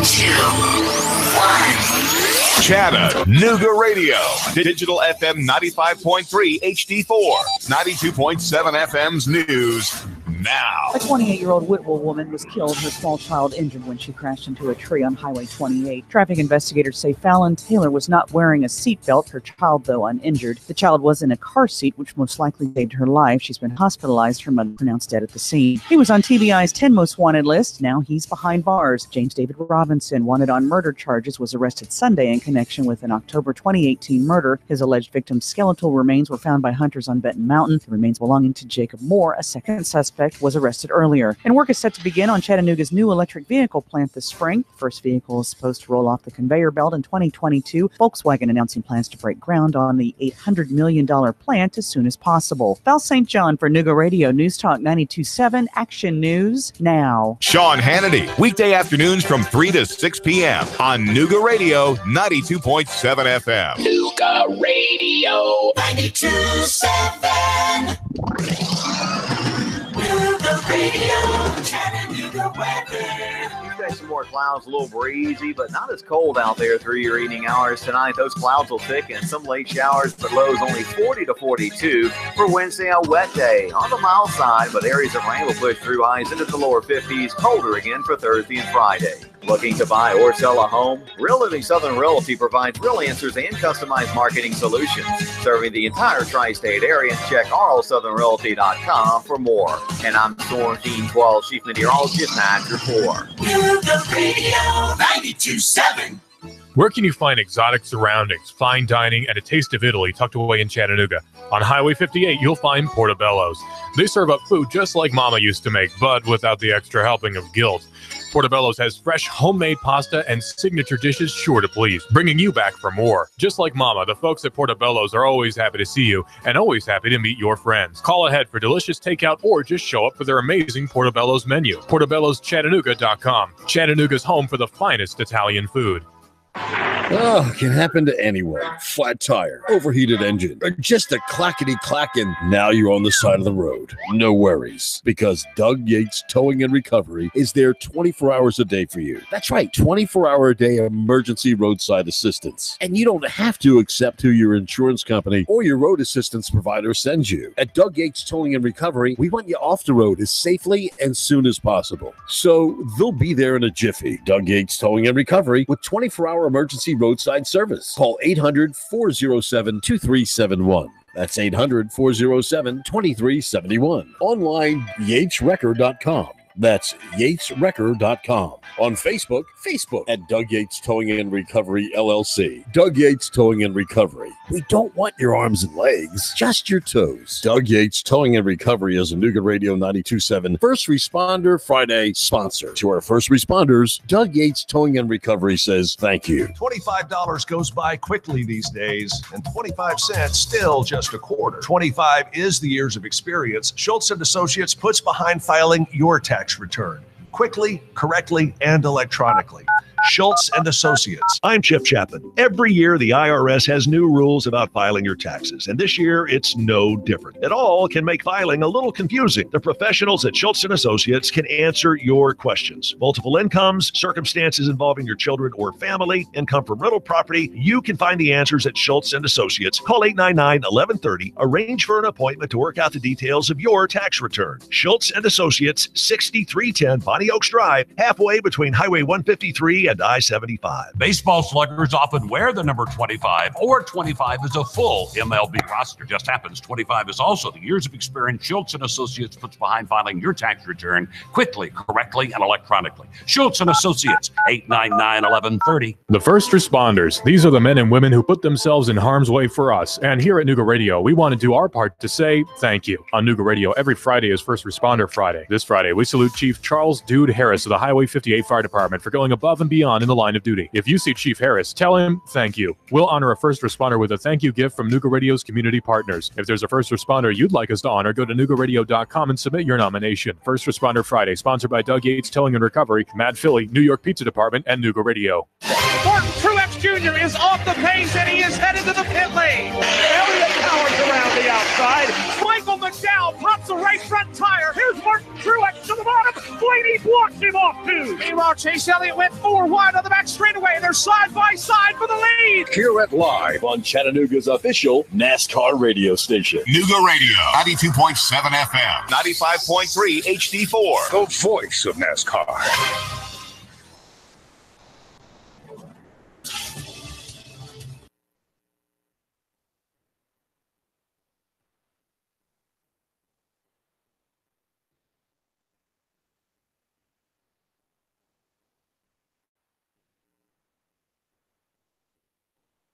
2, 1. Chattanooga Radio. Digital FM 95.3 HD4. 92.7 FM's news now. A 28-year-old Whitwell woman was killed, her small child injured when she crashed into a tree on Highway 28. Traffic investigators say Fallon Taylor was not wearing a seatbelt, her child, though, uninjured. The child was in a car seat, which most likely saved her life. She's been hospitalized, her mother pronounced dead at the scene. He was on TBI's 10 Most Wanted list. Now he's behind bars. James David Robinson, wanted on murder charges, was arrested Sunday in connection with an October 2018 murder. His alleged victim's skeletal remains were found by hunters on Benton Mountain. The remains belonging to Jacob Moore, a second suspect, was arrested earlier. And work is set to begin on Chattanooga's new electric vehicle plant this spring. The first vehicle is supposed to roll off the conveyor belt in 2022. Volkswagen announcing plans to break ground on the $800 million plant as soon as possible. Val St. John for Nooga Radio News Talk 92.7 Action News Now. Sean Hannity, weekday afternoons from 3 to 6 p.m. on Nooga Radio 92.7 FM. Nooga Radio 92.7. Nooga Radio, Chattanooga weather. Expect some more clouds, a little breezy, but not as cold out there through your evening hours tonight. Those clouds will thicken, some late showers, but lows only 40 to 42 for Wednesday, a wet day. On the mild side, but areas of rain will push through highs into the lower 50s, colder again for Thursday and Friday. Looking to buy or sell a home? Real Living Southern Realty provides real answers and customized marketing solutions. Serving the entire tri-state area, check rlsouthernrealty.com for more. And I'm Storm Team 12 Chief Meteorologist Matt Report. Nooga Radio 92.7. Where can you find exotic surroundings, fine dining, and a taste of Italy tucked away in Chattanooga? On Highway 58, you'll find Portobello's. They serve up food just like Mama used to make, but without the extra helping of guilt. Portobello's has fresh homemade pasta and signature dishes sure to please, bringing you back for more. Just like Mama, the folks at Portobello's are always happy to see you and always happy to meet your friends. Call ahead for delicious takeout or just show up for their amazing Portobello's menu. Portobello'sChattanooga.com. Chattanooga's home for the finest Italian food. Oh, it can happen to anyone. Flat tire, overheated engine, or just a clackety-clack, and now you're on the side of the road. No worries, because Doug Yates Towing and Recovery is there 24 hours a day for you. That's right, 24-hour-a-day emergency roadside assistance. And you don't have to accept who your insurance company or your road assistance provider sends you. At Doug Yates Towing and Recovery, we want you off the road as safely and soon as possible. So they'll be there in a jiffy. Doug Yates Towing and Recovery with 24-hour emergency roadside service. Call 800-407-2371. That's 800-407-2371. Online, yatesrecord.com. That's yateswrecker.com. On Facebook at Doug Yates Towing and Recovery LLC. Doug Yates Towing and Recovery. We don't want your arms and legs, just your toes. Doug Yates Towing and Recovery is a Nooga Radio 92.7 First Responder Friday sponsor. To our first responders, Doug Yates Towing and Recovery says thank you. $25 goes by quickly these days, and 25 cents still just a quarter. 25 is the years of experience Schultz & Associates puts behind filing your tax return quickly, correctly, and electronically. Schultz & Associates. I'm Jeff Chapman. Every year, the IRS has new rules about filing your taxes, and this year, it's no different. It all can make filing a little confusing. The professionals at Schultz & Associates can answer your questions. Multiple incomes, circumstances involving your children or family, income from rental property. You can find the answers at Schultz & Associates. Call 899-1130. Arrange for an appointment to work out the details of your tax return. Schultz & Associates, 6310 Bonnie Oaks Drive, halfway between Highway 153 and I-75. Baseball sluggers often wear the number 25, or 25 is a full MLB roster. Just happens 25 is also the years of experience Schultz & Associates puts behind filing your tax return quickly, correctly, and electronically. Schultz & Associates, 899-1130. The first responders. These are the men and women who put themselves in harm's way for us. And here at Nooga Radio, we want to do our part to say thank you. On Nooga Radio, every Friday is First Responder Friday. This Friday, we salute Chief Charles Dude Harris of the Highway 58 Fire Department for going above and beyond in the line of duty. If you see Chief Harris, tell him thank you. We'll honor a first responder with a thank you gift from Nooga Radio's community partners. If there's a first responder you'd like us to honor, go to NoogaRadio.com and submit your nomination. First Responder Friday, sponsored by Doug Yates Towing and Recovery, Mad Philly, New York Pizza Department, and Nooga Radio. Martin Truex Jr. is off the pace and he is headed to the pit lane. Elliott Powers around the outside. Michael McDowell pops the right front tire. Here's Martin Truex to the bottom. Blaney blocks him off too. Meanwhile, Chase Elliott went 4 wide on the back straightaway. They're side by side for the lead. Hear it live on Chattanooga's official NASCAR radio station. Nooga Radio, 92.7 FM, 95.3 HD4. The voice of NASCAR.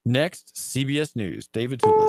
Next, CBS News, David Toulis.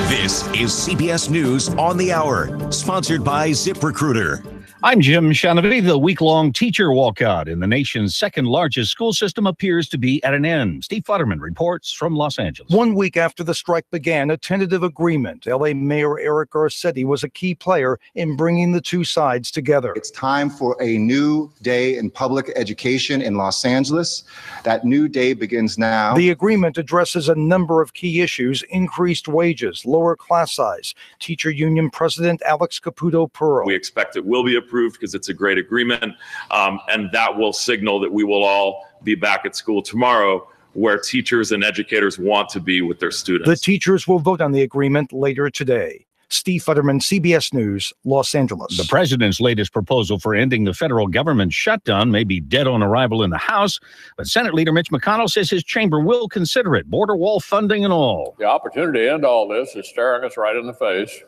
This is CBS News on the Hour, sponsored by ZipRecruiter. I'm Jim Shanovey. The week-long teacher walkout in the nation's second-largest school system appears to be at an end. Steve Futterman reports from Los Angeles. 1 week after the strike began, a tentative agreement. L.A. Mayor Eric Garcetti was a key player in bringing the two sides together. It's time for a new day in public education in Los Angeles. That new day begins now. The agreement addresses a number of key issues: increased wages, lower class size. Teacher Union President Alex Caputo-Pearl. We expect it will be approved because it's a great agreement, and that will signal that we will all be back at school tomorrow where teachers and educators want to be with their students. The teachers will vote on the agreement later today. Steve Futterman, CBS News, Los Angeles. The president's latest proposal for ending the federal government shutdown may be dead on arrival in the House, but Senate Leader Mitch McConnell says his chamber will consider it, border wall funding and all. The opportunity to end all this is staring us right in the face.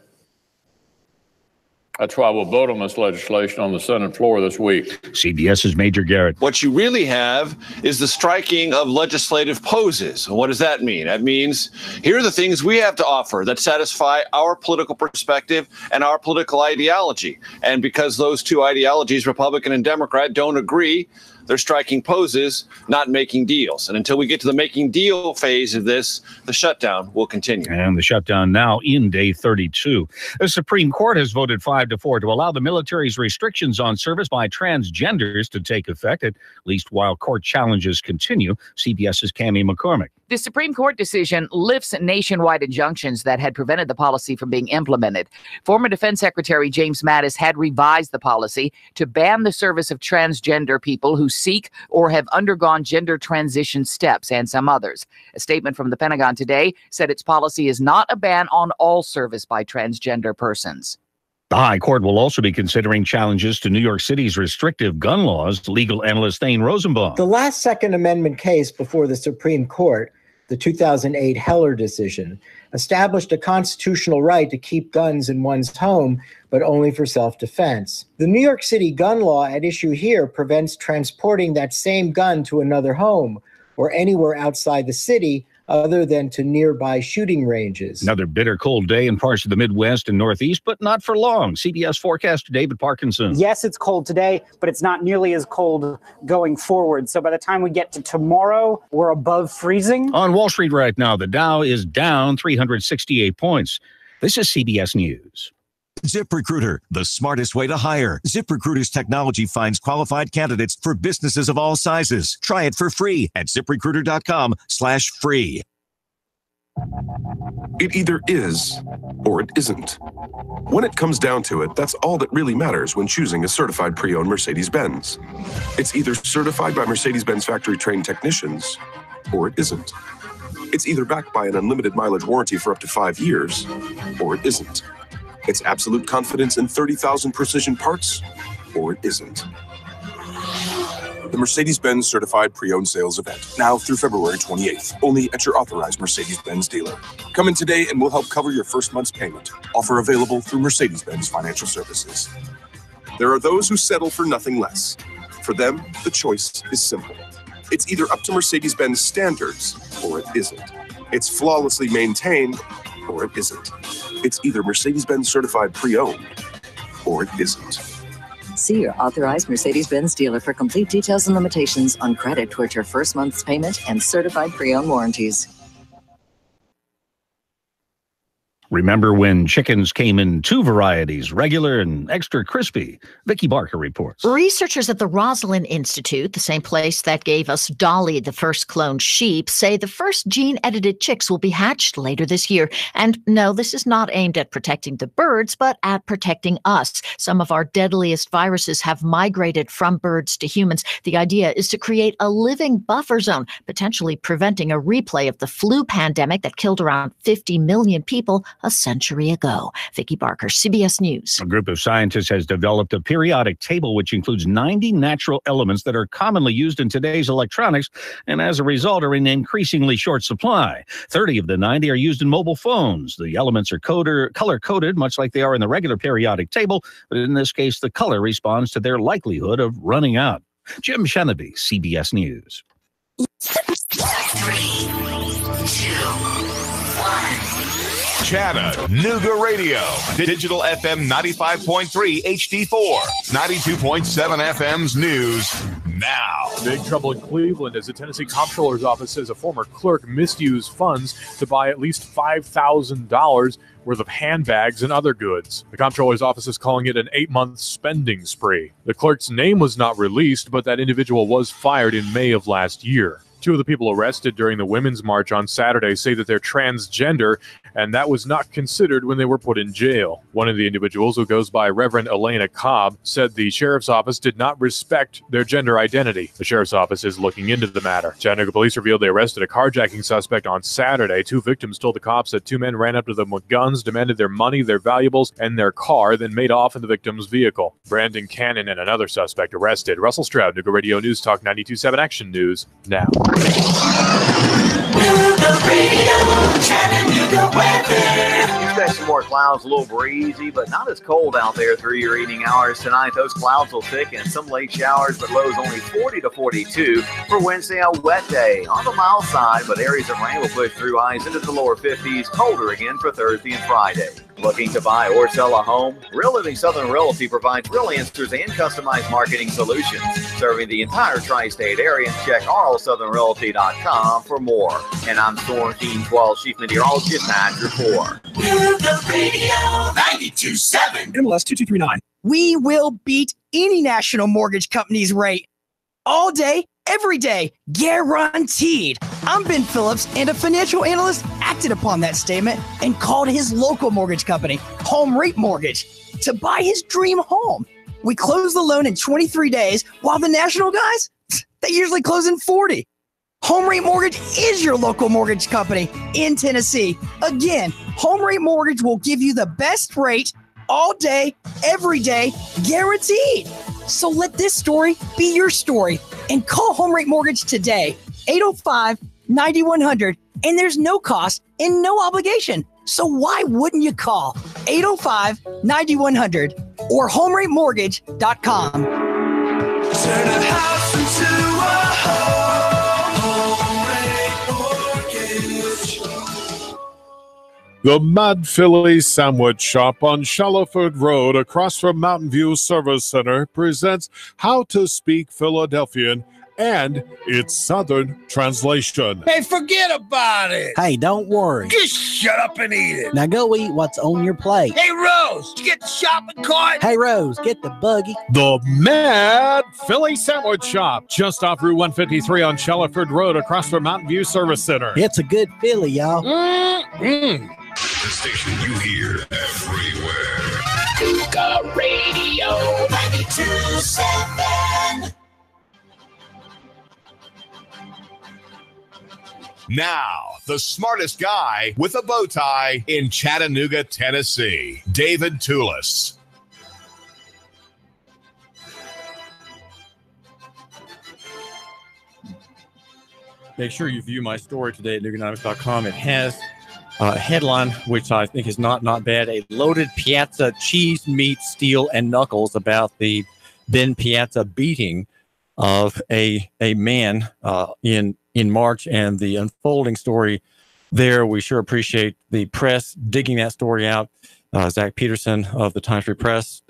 That's why we'll vote on this legislation on the Senate floor this week. CBS's Major Garrett. What you really have is the striking of legislative poses. What does that mean? That means here are the things we have to offer that satisfy our political perspective and our political ideology. And because those two ideologies, Republican and Democrat, don't agree, they're striking poses, not making deals. And until we get to the making deal phase of this, the shutdown will continue. And the shutdown now in day 32. The Supreme Court has voted 5-4 to allow the military's restrictions on service by transgenders to take effect, at least while court challenges continue. CBS's Cammie McCormick. The Supreme Court decision lifts nationwide injunctions that had prevented the policy from being implemented. Former Defense Secretary James Mattis had revised the policy to ban the service of transgender people who seek or have undergone gender transition steps and some others. A statement from the Pentagon today said its policy is not a ban on all service by transgender persons. The High Court will also be considering challenges to New York City's restrictive gun laws. Legal analyst Thane Rosenbaum. The last Second Amendment case before the Supreme Court the 2008 Heller decision, established a constitutional right to keep guns in one's home, but only for self-defense. The New York City gun law at issue here prevents transporting that same gun to another home or anywhere outside the city other than to nearby shooting ranges. Another bitter cold day in parts of the Midwest and Northeast, but not for long. CBS forecaster David Parkinson. Yes, it's cold today, but it's not nearly as cold going forward. So by the time we get to tomorrow, we're above freezing. On Wall Street right now, the Dow is down 368 points. This is CBS News. ZipRecruiter, the smartest way to hire. ZipRecruiter's technology finds qualified candidates for businesses of all sizes. Try it for free at ZipRecruiter.com/free. It either is or it isn't. When it comes down to it, that's all that really matters when choosing a certified pre-owned Mercedes-Benz. It's either certified by Mercedes-Benz factory-trained technicians or it isn't. It's either backed by an unlimited mileage warranty for up to 5 years or it isn't. It's absolute confidence in 30,000 precision parts, or it isn't. The Mercedes-Benz Certified Pre-Owned Sales Event, now through February 28th, only at your authorized Mercedes-Benz dealer. Come in today and we'll help cover your first month's payment. Offer available through Mercedes-Benz Financial Services. There are those who settle for nothing less. For them, the choice is simple. It's either up to Mercedes-Benz standards, or it isn't. It's flawlessly maintained, or it isn't. It's either Mercedes-Benz Certified Pre-Owned, or it isn't. See your authorized Mercedes-Benz dealer for complete details and limitations on credit towards your first month's payment and certified pre-owned warranties. Remember when chickens came in two varieties, regular and extra crispy? Vicki Barker reports. Researchers at the Roslin Institute, the same place that gave us Dolly, the first cloned sheep, say the first gene-edited chicks will be hatched later this year. And no, this is not aimed at protecting the birds, but at protecting us. Some of our deadliest viruses have migrated from birds to humans. The idea is to create a living buffer zone, potentially preventing a replay of the flu pandemic that killed around 50 million people a century ago. Vicki Barker, CBS News. A group of scientists has developed a periodic table which includes 90 natural elements that are commonly used in today's electronics and as a result are in increasingly short supply. 30 of the 90 are used in mobile phones. The elements are color-coded, much like they are in the regular periodic table, but in this case, the color responds to their likelihood of running out. Jim Sheneby, CBS News. 3, 2, 1. Chattanooga Radio, Digital FM 95.3 HD4, 92.7 FM's news now. Big trouble in Cleveland as the Tennessee Comptroller's Office says a former clerk misused funds to buy at least $5,000 worth of handbags and other goods. The Comptroller's Office is calling it an 8-month spending spree. The clerk's name was not released, but that individual was fired in May of last year. 2 of the people arrested during the Women's March on Saturday say that they're transgender, and that was not considered when they were put in jail. One of the individuals, who goes by Reverend Elena Cobb, said the sheriff's office did not respect their gender identity. The sheriff's office is looking into the matter. Chattanooga police revealed they arrested a carjacking suspect on Saturday. 2 victims told the cops that 2 men ran up to them with guns, demanded their money, their valuables, and their car, then made off in the victim's vehicle. Brandon Cannon and another suspect arrested. Russell Stroud, Nooga Radio News Talk 92.7 Action News now. Expect some more clouds, a little breezy, but not as cold out there through your evening hours tonight. Those clouds will thicken, some late showers, but lows only 40 to 42 for Wednesday, a wet day. On the mild side, but areas of rain will push through highs into the lower 50s, colder again for Thursday and Friday. Looking to buy or sell a home? Real Living Southern Realty provides real answers and customized marketing solutions. Serving the entire tri-state area, check rlsouthernrealty.com for more. And I'm Storm Team 12 Chief Meteorologist Matt Report. Nooga Radio 92.7. MLS 2239. We will beat any national mortgage company's rate. All day, every day, guaranteed. I'm Ben Phillips, and a financial analyst acted upon that statement and called his local mortgage company, Home Rate Mortgage, to buy his dream home. We close the loan in 23 days, while the national guys, they usually close in 40. Home Rate Mortgage is your local mortgage company in Tennessee. Again, Home Rate Mortgage will give you the best rate all day, every day, guaranteed. So let this story be your story and call Home Rate Mortgage today. 805-9100. and there's no cost and no obligation. So why wouldn't you call 805-9100 or homeratemortgage.com? Turn a house into a home rate mortgage. The Mad Philly Sandwich Shop on Shallowford Road across from Mountain View Service Center presents How to Speak Philadelphian and its Southern translation. Hey, forget about it. Hey, don't worry. Just shut up and eat it. Now go eat what's on your plate. Hey, Rose, did you get the shopping cart? Hey, Rose, get the buggy. The Mad Philly Sandwich Shop, just off Route 153 on Shallowford Road across from Mountain View Service Center. It's a good Philly, y'all. The station you hear everywhere. Cougar Radio 92.7. Now, the smartest guy with a bow tie in Chattanooga, Tennessee, David Toulis. Make sure you view my story today at Nuganomics.com. It has a headline, which I think is not bad. A loaded Piazza cheese, meat, steel, and knuckles about the Ben Piazza beating of a man in March, and the unfolding story there. We sure appreciate the press digging that story out. Zach Peterson of the Times Free Press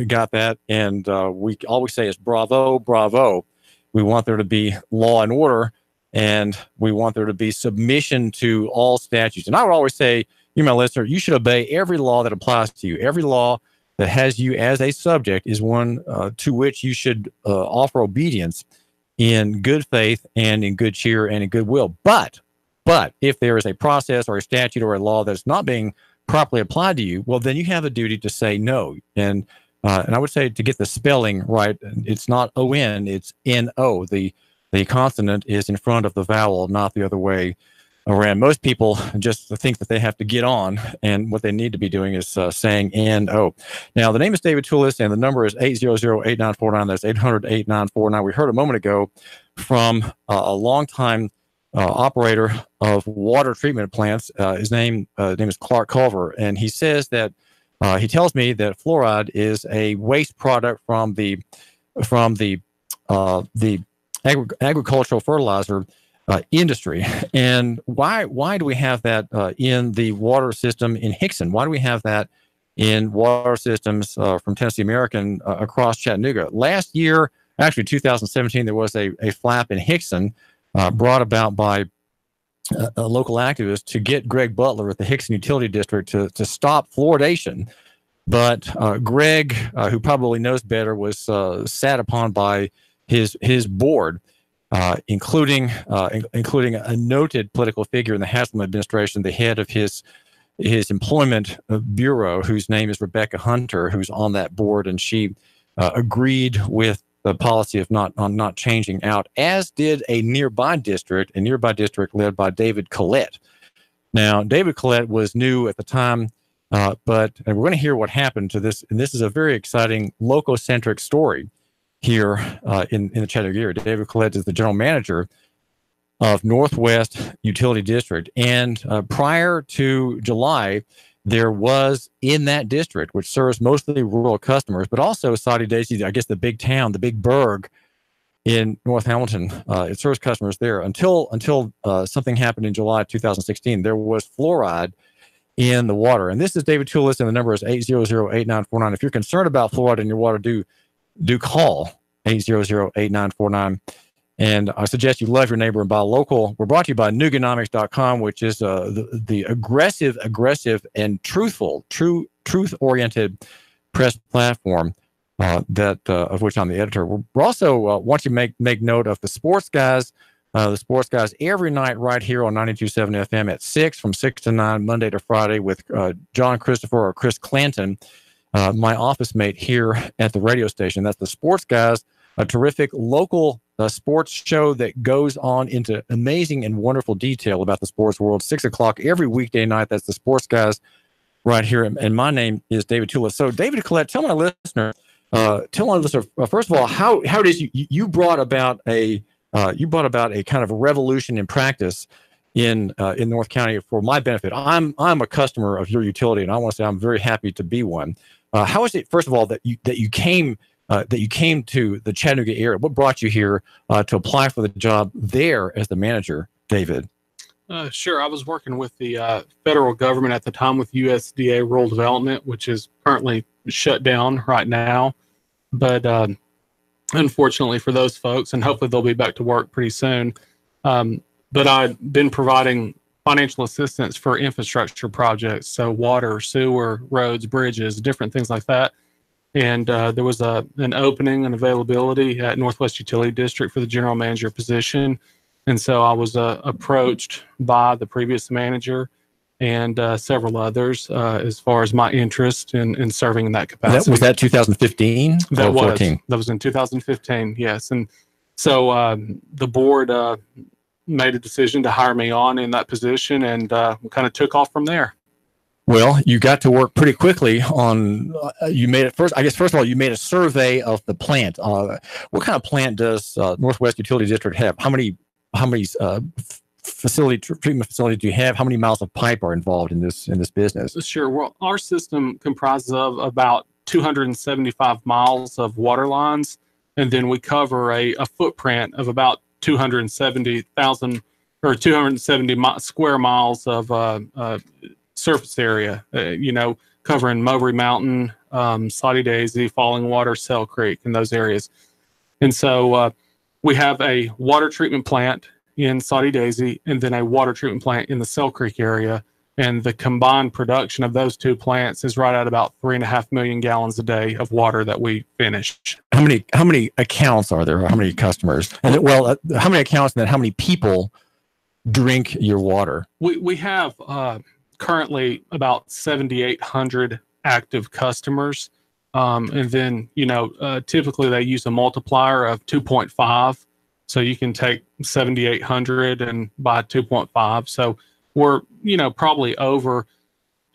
got that, and we always say is bravo, bravo. We want there to be law and order, and we want there to be submission to all statutes. And I would always say, you, my listener, you should obey every law that applies to you. Every law that has you as a subject is one to which you should offer obedience in good faith and in good cheer and in goodwill. But if there is a process or a statute or a law that's not being properly applied to you, well, then you have a duty to say no. And I would say, to get the spelling right, it's not O-N, it's N-O. The consonant is in front of the vowel, not the other way around. Most people just think that they have to get on, and what they need to be doing is saying N-O. Now, the name is David Toulis, and the number is 800-8949. That's 800-8949. We heard a moment ago from a longtime operator of water treatment plants. His name is Clark Culver, and he says that he tells me that fluoride is a waste product from the agricultural fertilizer industry. And why do we have that in the water system in Hickson? Why do we have that in water systems from Tennessee American across Chattanooga? Last year, actually 2017, there was a flap in Hickson brought about by a local activist to get Greg Butler at the Hickson Utility District to stop fluoridation. But Greg, who probably knows better, was sat upon by his board, including a noted political figure in the Haslam administration, the head of his employment bureau, whose name is Rebecca Hunter, who's on that board, and she agreed with the policy of not changing out, as did a nearby district led by David Collett. Now, David Collett was new at the time, but we're going to hear what happened to this, and this is a very exciting lococentric story here in the Chattanooga area. David Collett is the general manager of Northwest Utility District. And prior to July, there was in that district, which serves mostly rural customers, but also Saudi Daisy, I guess the big town, the big burg in North Hamilton, it serves customers there. Until something happened in July 2016, there was fluoride in the water. And this is David Toulis, and the number is 800-8949. If you're concerned about fluoride in your water, do call 800-8949. And I suggest you love your neighbor and buy local. We're brought to you by Nuganomics.com, which is the aggressive and truth-oriented press platform of which I'm the editor. We're also want you to make note of the Sports Guys. The Sports Guys every night right here on 92.7 FM at 6, from 6 to 9, Monday to Friday, with John Christopher or Chris Clanton, my office mate here at the radio station. That's the Sports Guys, a terrific local sports show that goes on into amazing and wonderful detail about the sports world. 6 o'clock every weekday night. That's the Sports Guys right here. And my name is David Toulis. So, David Collett, tell my listener, first of all, how did you brought about a kind of a revolution in practice in North County for my benefit. I'm a customer of your utility, and I want to say I'm very happy to be one. How is it, first of all, that you came to the Chattanooga area? What brought you here to apply for the job there as the manager, David? Sure. I was working with the federal government at the time with USDA Rural Development, which is currently shut down right now. But unfortunately for those folks, and hopefully they'll be back to work pretty soon. But I've been providing financial assistance for infrastructure projects, so water, sewer, roads, bridges, different things like that. And there was an opening and availability at Northwest Utility District for the general manager position. And so I was approached by the previous manager and several others as far as my interest in serving in that capacity. Was that 2015 that or 14? That was in 2015, yes. And so the board made a decision to hire me on in that position, and kind of took off from there. Well, you got to work pretty quickly on, you made it first, I guess, first of all, you made a survey of the plant. What kind of plant does Northwest Utility District have? How many treatment facilities do you have? How many miles of pipe are involved in this business? Sure. Well, our system comprises of about 275 miles of water lines, and then we cover a footprint of about 270,000 or 270 square miles of surface area, covering Mowbray Mountain, Soddy Daisy, Falling Water, Cell Creek, and those areas. And so we have a water treatment plant in Soddy Daisy and then a water treatment plant in the Cell Creek area. And the combined production of those two plants is right at about 3.5 million gallons a day of water that we finish. How many accounts are there? Or how many customers? And how many accounts and then how many people drink your water? We have currently about 7,800 active customers. And then, typically they use a multiplier of 2.5. So you can take 7,800 and by 2.5. So we're, probably over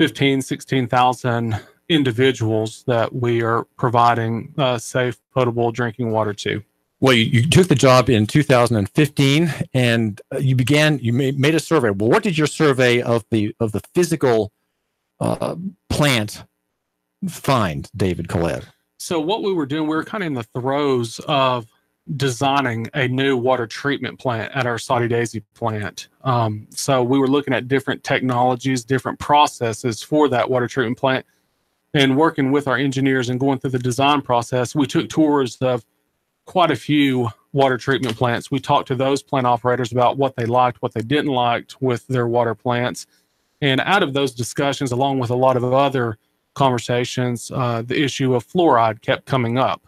16,000 individuals that we are providing safe, potable drinking water to. Well, you took the job in 2015 and you made a survey. Well, what did your survey of the physical plant find, David Collett? So what we were doing, we were kind of in the throes of designing a new water treatment plant at our Soddy Daisy plant. So we were looking at different technologies, different processes for that water treatment plant, and working with our engineers and going through the design process. We took tours of quite a few water treatment plants. We talked to those plant operators about what they liked, what they didn't like with their water plants. And out of those discussions, along with a lot of other conversations, the issue of fluoride kept coming up.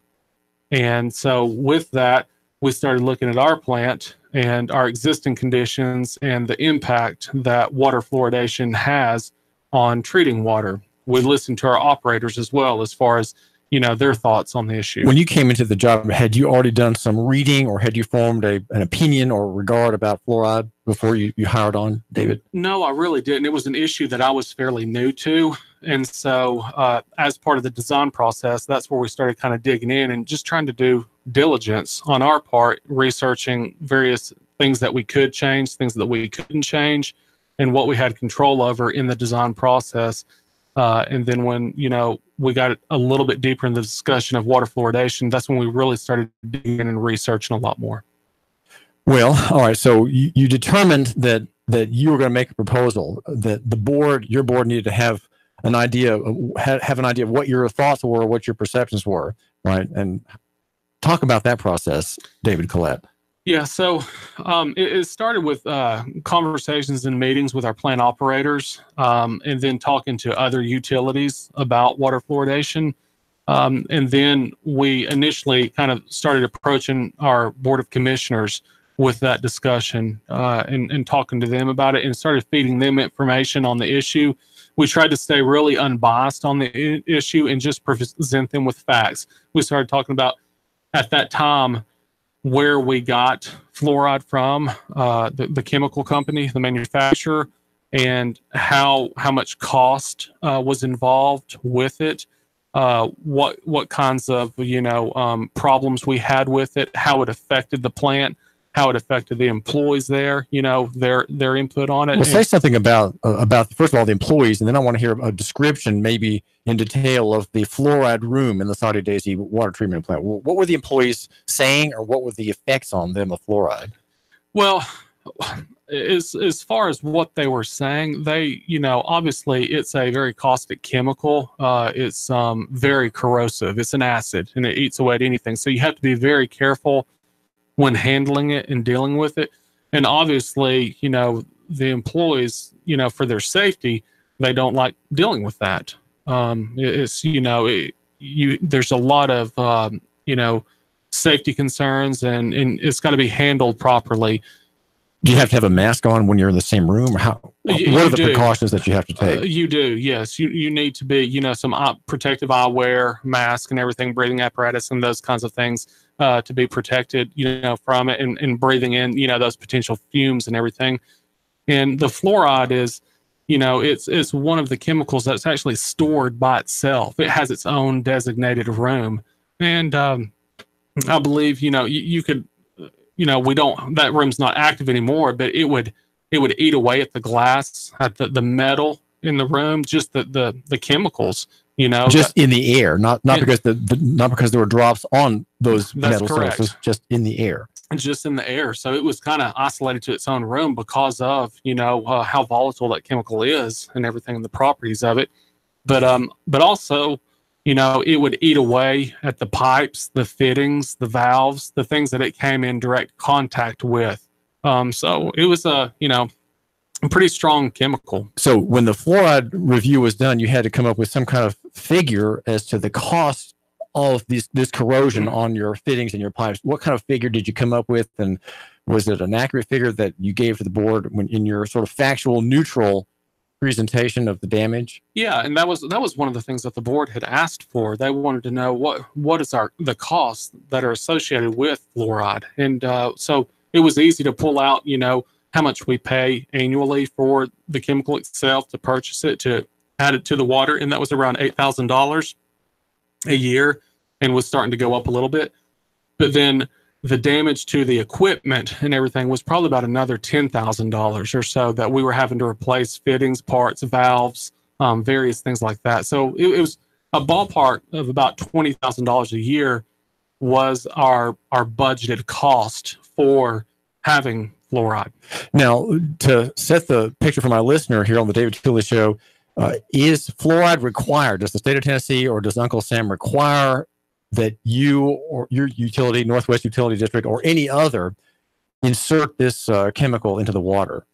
And so with that, we started looking at our plant and our existing conditions and the impact that water fluoridation has on treating water. We listened to our operators as well as far as, their thoughts on the issue. When you came into the job, had you already done some reading or had you formed an opinion or regard about fluoride before you hired on, David? No, I really didn't. It was an issue that I was fairly new to. And so as part of the design process, that's where we started kind of digging in and just trying to do diligence on our part, researching various things that we could change, things that we couldn't change, and what we had control over in the design process. And then when, we got a little bit deeper in the discussion of water fluoridation, that's when we really started digging in and researching a lot more. Well, all right. So you determined that you were going to make a proposal, that your board needed to have an idea of what your thoughts were, what your perceptions were, right? And talk about that process, David Collett. Yeah, so it started with conversations and meetings with our plant operators, and then talking to other utilities about water fluoridation. And then we initially kind of started approaching our Board of Commissioners with that discussion and talking to them about it and started feeding them information on the issue. We tried to stay really unbiased on the issue and just present them with facts. We started talking about, at that time, where we got fluoride from, the chemical company, the manufacturer, and how much cost was involved with it, what kinds of problems we had with it, how it affected the plant, how it affected the employees there, their input on it. Well, say something about first of all the employees, and then I want to hear a description, maybe in detail, of the fluoride room in the Saudi Daisy water treatment plant. What were the employees saying, or what were the effects on them of fluoride? Well, as far as what they were saying, they, obviously it's a very caustic chemical. It's very corrosive. It's an acid, and it eats away at anything. So you have to be very careful when handling it and dealing with it. And obviously, the employees, for their safety, they don't like dealing with that. There's a lot of, safety concerns, and it's got to be handled properly. Do you have to have a mask on when you're in the same room? Or what are the precautions that you have to take? You do, yes. You need to be, some protective eyewear, mask, and everything, breathing apparatus, and those kinds of things to be protected, from it, and breathing in, those potential fumes and everything. And the fluoride is, it's one of the chemicals that's actually stored by itself. It has its own designated room, and I believe, you could. That room's not active anymore, but it would eat away at the glass, at the metal in the room, just the chemicals, just in the air, not because not because there were drops on those metal surfaces, just in the air. Just in the air. So it was kind of isolated to its own room because of, how volatile that chemical is and everything, and the properties of it. But also, it would eat away at the pipes, the fittings, the valves, the things that it came in direct contact with. So it was a pretty strong chemical. So when the fluoride review was done, you had to come up with some kind of figure as to the cost of this corrosion on your fittings and your pipes. What kind of figure did you come up with? And was it an accurate figure that you gave to the board when in your sort of factual, neutral presentation of the damage? Yeah, and that was one of the things that the board had asked for. They wanted to know what is the costs that are associated with fluoride, and so it was easy to pull out, how much we pay annually for the chemical itself, to purchase it, to add it to the water, and that was around $8,000 a year, and was starting to go up a little bit. But then the damage to the equipment and everything was probably about another $10,000 or so that we were having to replace fittings, parts, valves, various things like that. So it was a ballpark of about $20,000 a year was our budgeted cost for having fluoride. Now, to set the picture for my listener here on the David Cooley Show, is fluoride required? Does the state of Tennessee or does Uncle Sam require that you or your utility, Northwest Utility District, or any other, insert this chemical into the water?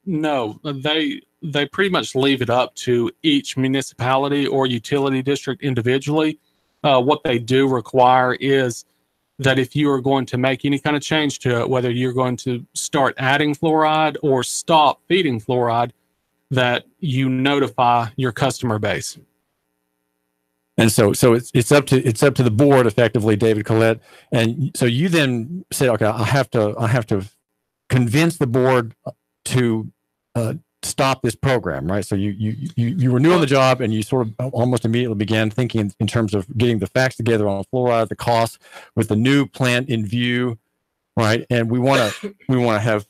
No, they pretty much leave it up to each municipality or utility district individually. What they do require is that if you are going to make any kind of change to it, whether you're going to start adding fluoride or stop feeding fluoride, that you notify your customer base. And so it's up to the board, effectively, David Collett. And so you then said, okay, I have to convince the board to stop this program, right? So you were new on the job, and you sort of almost immediately began thinking in terms of getting the facts together on fluoride, the cost, with the new plant in view, right? And we want to have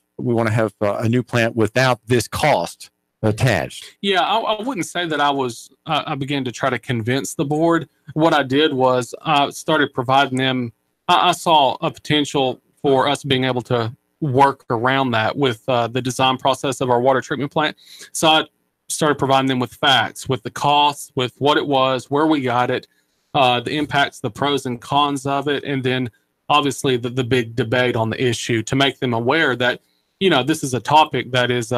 a new plant without this cost attached. Yeah, I wouldn't say that I began to try to convince the board. What I did was I started providing them, I saw a potential for us being able to work around that with the design process of our water treatment plant. So I started providing them with facts, with the costs, with what it was, where we got it, the impacts, the pros and cons of it, and then obviously the big debate on the issue, to make them aware that, this is a topic that is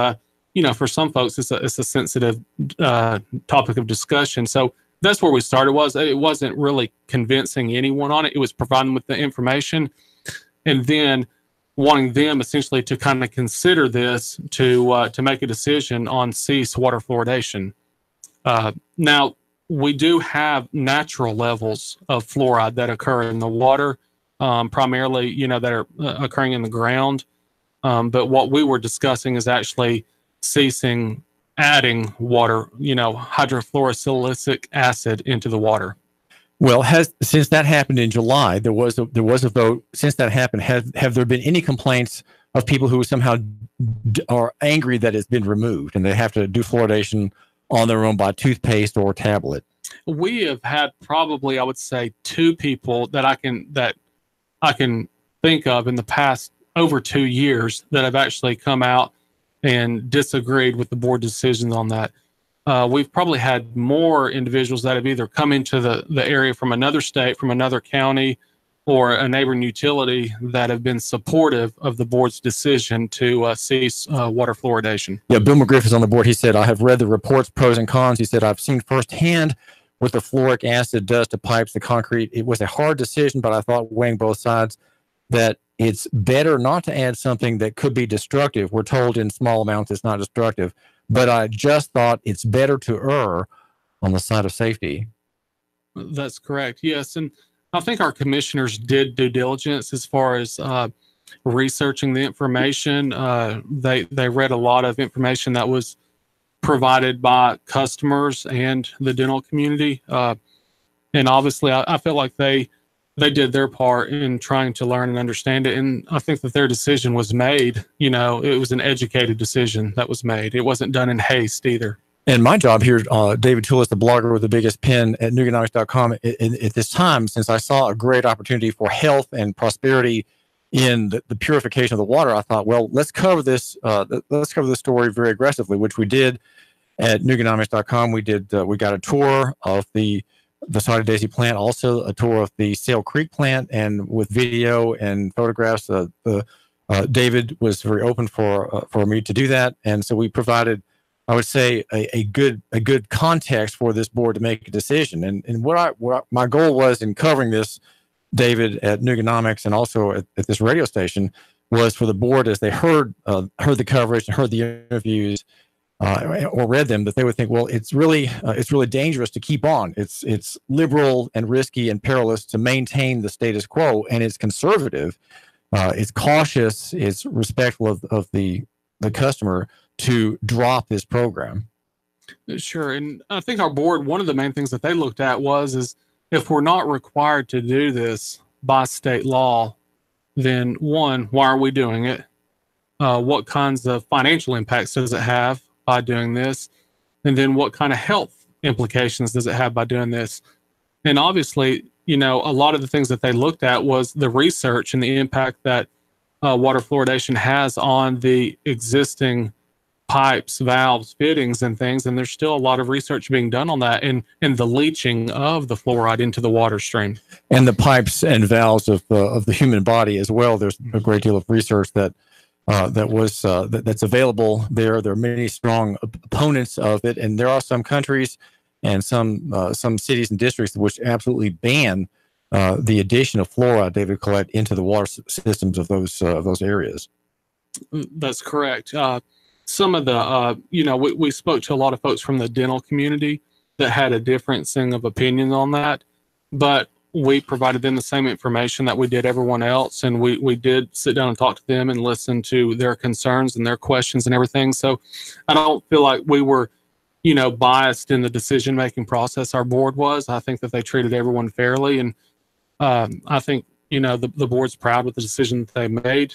for some folks, it's a sensitive topic of discussion. So that's where we started. It wasn't really convincing anyone on it. It was providing them with the information, and then wanting them essentially to kind of consider this to make a decision on cease water fluoridation. Now, we do have natural levels of fluoride that occur in the water, primarily, that are occurring in the ground. But what we were discussing is actually ceasing adding water, hydrofluorosilicic acid into the water. Well, since that happened in July, there was a vote. Since that happened, have there been any complaints of people who somehow are angry that it's been removed and they have to do fluoridation on their own by toothpaste or tablet? We have had probably, I would say, 2 people that I can think of in the past over 2 years that have actually come out and disagreed with the board decisions on that. We've probably had more individuals that have either come into the area from another state, from another county, or a neighboring utility that have been supportive of the board's decision to cease water fluoridation. Yeah, Bill McGriff is on the board. He said, I have read the reports, pros and cons. He said, I've seen firsthand what the fluoric acid does to pipes, the concrete. It was a hard decision, but I thought, weighing both sides, that it's better not to add something that could be destructive. We're told in small amounts it's not destructive, but I just thought it's better to err on the side of safety. That's correct. Yes. And I think our commissioners did due diligence as far as researching the information. They read a lot of information that was provided by customers and the dental community. And obviously, I feel like they did their part in trying to learn and understand it. And I think that their decision was made. You know, it was an educated decision that was made. It wasn't done in haste either. And my job here, David Toulis, the blogger with the biggest pen at Nuganomics.com, at this time, since I saw a great opportunity for health and prosperity in the purification of the water, I thought, well, let's cover this. Let's cover this story very aggressively, which we did at Nuganomics.com. We got a tour of the Saudi Daisy plant, also a tour of the Sale Creek plant, and with video and photographs. David was very open for me to do that, and so we provided, I would say, a good context for this board to make a decision. And what my goal was in covering this, David, at Nuganomics and also at this radio station, was for the board, as they heard the coverage and heard the interviews or read them, that they would think, well, it's really dangerous to keep on. It's liberal and risky and perilous to maintain the status quo, and it's conservative. It's cautious. It's respectful of the customer to drop this program. Sure. And I think our board, one of the main things that they looked at is if we're not required to do this by state law, then one, why are we doing it? What kinds of financial impacts does it have by doing this? And then what kind of health implications does it have by doing this? And obviously, you know, a lot of the things that they looked at was the research and the impact that water fluoridation has on the existing pipes, valves, fittings, and things. And there's still a lot of research being done on that and the leaching of the fluoride into the water stream. And the pipes and valves of the human body as well. There's a great deal of research that's available there. There are many strong opponents of it, and there are some countries and some cities and districts which absolutely ban the addition of fluoride, David Collett, into the water systems of those areas. That's correct. Some of the, we spoke to a lot of folks from the dental community that had a differencing of opinion on that, but we provided them the same information that we did everyone else. And we did sit down and talk to them and listen to their concerns and their questions and everything. So I don't feel like we were, biased in the decision-making process. Our board was. I think that they treated everyone fairly. And I think, the board's proud with the decision that they made.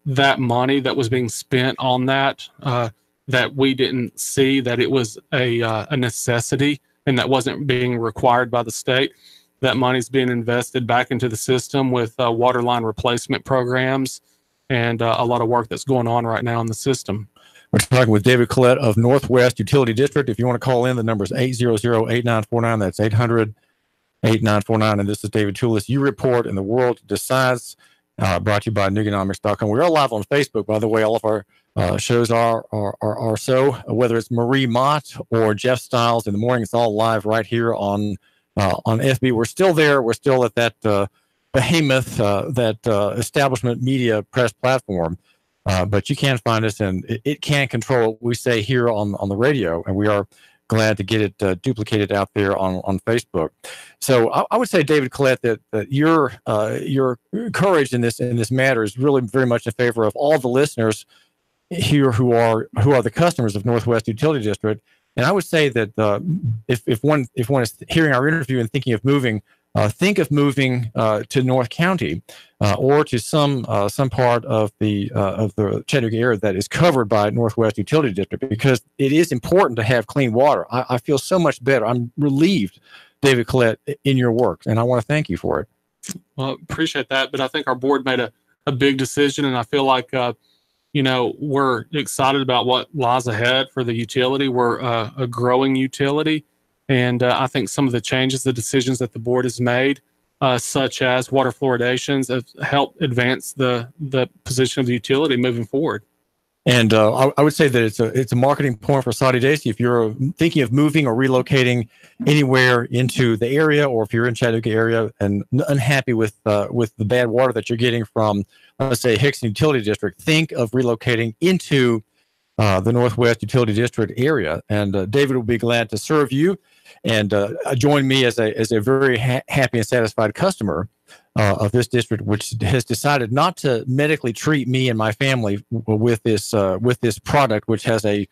That money that was being spent on that we didn't see that it was a necessity and that wasn't being required by the state. That money's being invested back into the system with water line replacement programs and a lot of work that's going on right now in the system. We're talking with David Collett of Northwest Utility District. If you want to call in, the number is 800-8949. That's 800-8949. And this is David Toulis. You Report and the World Decides. Brought to you by Nuganomics.com. We're all live on Facebook, by the way. All of our shows are so. Whether it's Marie Mott or Jeff Stiles in the morning, it's all live right here on FB. We're still there. We're still at that behemoth, that establishment media press platform. But you can find us, and it can't control what we say here on the radio, and we are glad to get it duplicated out there on Facebook. So I would say, David Collett, that your courage in this matter is really very much in favor of all the listeners here who are the customers of Northwest Utility District, And I would say that if one is hearing our interview and thinking of moving, think of moving to North County or to some part of the Chattanooga area that is covered by Northwest Utility District, because it is important to have clean water. I feel so much better. I'm relieved, David Collett, in your work, and I want to thank you for it. Well, appreciate that, but I think our board made a big decision, and I feel like we're excited about what lies ahead for the utility. We're a growing utility, and I think some of the changes, the decisions that the board has made, such as water fluoridations, have helped advance the position of the utility moving forward. And I would say that it's a marketing point for Saudi Daisy. If you're thinking of moving or relocating anywhere into the area, or if you're in Chattanooga area and unhappy with the bad water that you're getting from, let's say, Hickson Utility District, think of relocating into the Northwest Utility District area. And David will be glad to serve you and join me as a very happy and satisfied customer of this district, which has decided not to medically treat me and my family with this product, which has a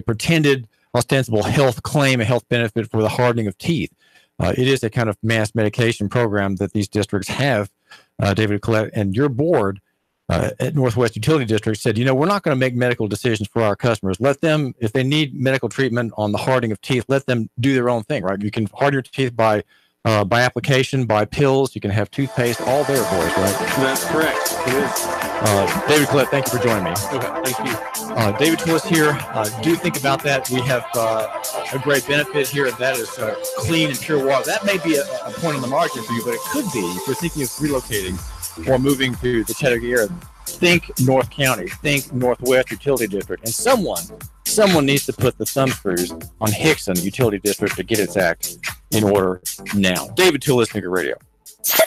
pretended ostensible health claim, a health benefit for the hardening of teeth. It is a kind of mass medication program that these districts have. David Collett, and your board at Northwest Utility District said, we're not going to make medical decisions for our customers. Let them, if they need medical treatment on the hardening of teeth, let them do their own thing, right? You can harden your teeth by application, by pills. You can have toothpaste, all there, boys, right? That's correct. It is. David Collett, thank you for joining me. Okay, thank you. David Twist here. Do think about that. We have a great benefit here. That is clean and pure water. That may be a point on the margin for you, but it could be if you're thinking of relocating or moving to the Chattanooga area. Think North County. Think Northwest Utility District. And someone needs to put the thumb screws on Hickson Utility District to get its act in order now. David Twist, Nigger Radio. 3, 2,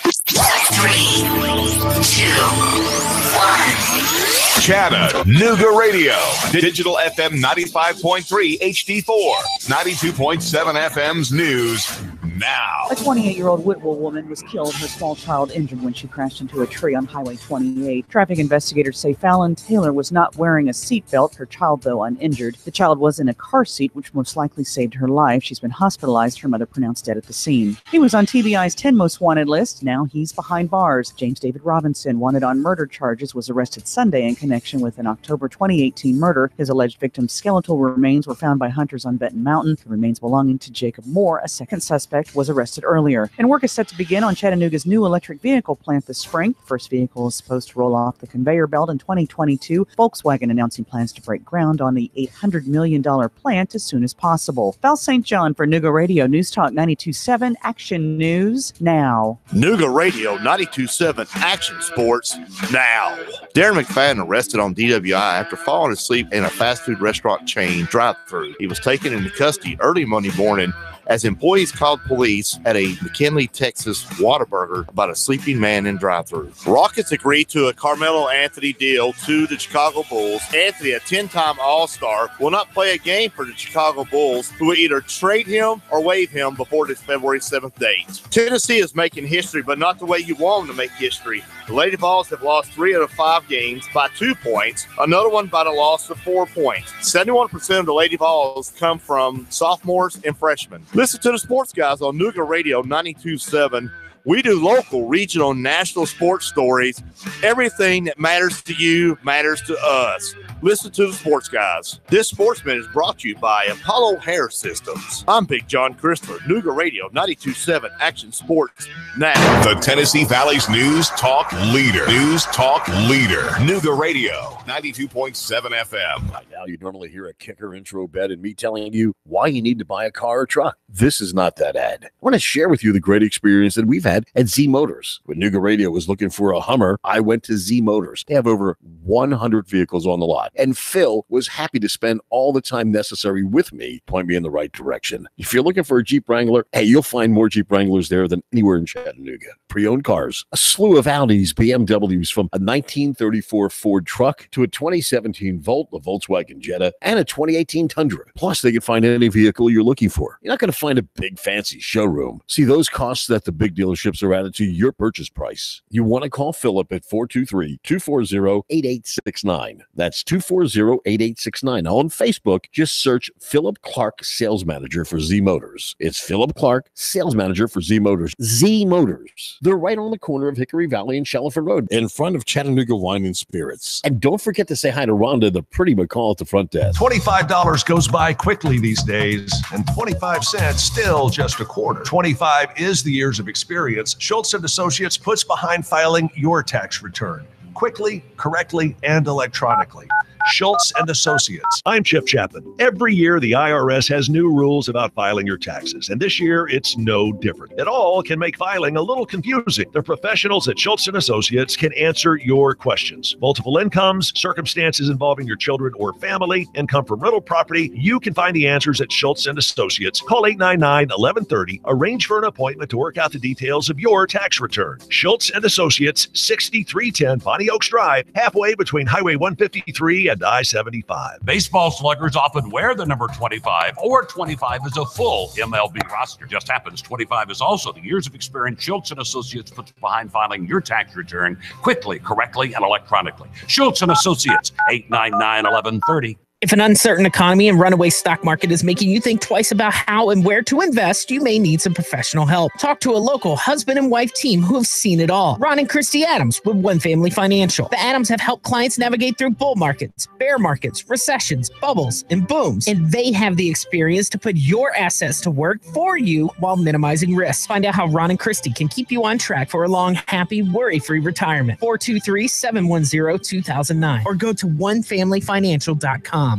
1. Chattanooga Radio. Digital FM 95.3 HD4. 92.7 FM's news now. A 28-year-old Whitwell woman was killed, her small child injured when she crashed into a tree on Highway 28. Traffic investigators say Fallon Taylor was not wearing a seatbelt, her child, though, uninjured. The child was in a car seat, which most likely saved her life. She's been hospitalized, her mother pronounced dead at the scene. He was on TBI's 10 most wanted list. Now he's behind bars. James David Robinson, wanted on murder charges, was arrested Sunday in connection with an October 2018 murder. His alleged victim's skeletal remains were found by hunters on Benton Mountain. The remains belonging to Jacob Moore, a second suspect, was arrested earlier. And work is set to begin on Chattanooga's new electric vehicle plant this spring. First vehicle is supposed to roll off the conveyor belt in 2022. Volkswagen announcing plans to break ground on the $800 million plant as soon as possible. Val St. John for Nooga Radio News Talk 92.7 Action News Now. Nooga Radio 92.7 Action Sports Now. Darren McFadden arrested on DWI after falling asleep in a fast food restaurant chain drive-thru. He was taken into custody early Monday morning as employees called police at a McKinley, Texas Whataburger about a sleeping man in drive-thru. Rockets agreed to a Carmelo Anthony deal to the Chicago Bulls. Anthony, a 10-time All-Star, will not play a game for the Chicago Bulls, who will either trade him or waive him before this February 7th date. Tennessee is making history, but not the way you want them to make history. The Lady Vols have lost 3 out of 5 games by 2 points, another one by the loss of 4 points. 71% of the Lady Vols come from sophomores and freshmen. Listen to the sports guys on Nooga Radio 92.7. We do local, regional, national sports stories. Everything that matters to you matters to us. Listen to the sports guys. This Sportsman is brought to you by Apollo Hair Systems. I'm Big John Christopher, Nooga Radio 92.7 Action Sports Now. The Tennessee Valley's News Talk Leader. News Talk Leader. Nooga Radio 92.7 FM. Right now, you normally hear a kicker intro bed and me telling you why you need to buy a car or truck. This is not that ad. I want to share with you the great experience that we've had at Z Motors. When Nooga Radio was looking for a Hummer, I went to Z Motors. They have over 100 vehicles on the lot. And Phil was happy to spend all the time necessary with me, point me in the right direction. If you're looking for a Jeep Wrangler, hey, you'll find more Jeep Wranglers there than anywhere in Chattanooga. Pre-owned cars, a slew of Audis, BMWs, from a 1934 Ford truck to a 2017 Volt, a Volkswagen Jetta, and a 2018 Tundra. Plus, they can find any vehicle you're looking for. You're not going to find a big fancy showroom. See, those costs that the big dealerships are added to your purchase price. You want to call Philip at 423-240-8869. That's 240-8869. 240-8869. On Facebook, just search Philip Clark, Sales Manager for Z Motors. It's Philip Clark, Sales Manager for Z Motors. Z Motors. They're right on the corner of Hickory Valley and Shallowford Road, in front of Chattanooga Wine and Spirits. And don't forget to say hi to Rhonda, the pretty McCall at the front desk. $25 goes by quickly these days, and 25 cents still just a quarter. 25 is the years of experience Schultz & Associates puts behind filing your tax return quickly, correctly, and electronically. Schultz & Associates. I'm Chip Chapman. Every year, the IRS has new rules about filing your taxes, and this year, it's no different. It all can make filing a little confusing. The professionals at Schultz & Associates can answer your questions. Multiple incomes, circumstances involving your children or family, income from rental property. You can find the answers at Schultz & Associates. Call 899-1130. Arrange for an appointment to work out the details of your tax return. Schultz & Associates, 6310 Bonnie Oaks Drive, halfway between Highway 153 and I-75. Baseball sluggers often wear the number 25, or 25 is a full MLB roster. Just happens 25 is also the years of experience Schultz & Associates puts behind filing your tax return quickly, correctly, and electronically. Schultz & Associates, 899-1130. If an uncertain economy and runaway stock market is making you think twice about how and where to invest, you may need some professional help. Talk to a local husband and wife team who have seen it all. Ron and Christy Adams with One Family Financial. The Adams have helped clients navigate through bull markets, bear markets, recessions, bubbles, and booms. And they have the experience to put your assets to work for you while minimizing risks. Find out how Ron and Christy can keep you on track for a long, happy, worry-free retirement. 423-710-2009 or go to onefamilyfinancial.com.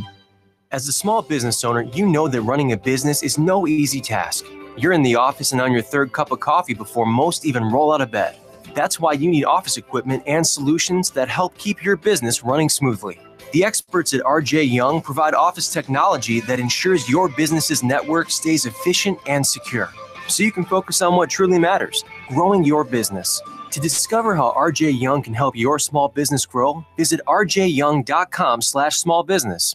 As a small business owner, you know that running a business is no easy task. You're in the office and on your third cup of coffee before most even roll out of bed. That's why you need office equipment and solutions that help keep your business running smoothly. The experts at RJ Young provide office technology that ensures your business's network stays efficient and secure, so you can focus on what truly matters, growing your business. To discover how RJ Young can help your small business grow, visit rjyoung.com/smallbusiness.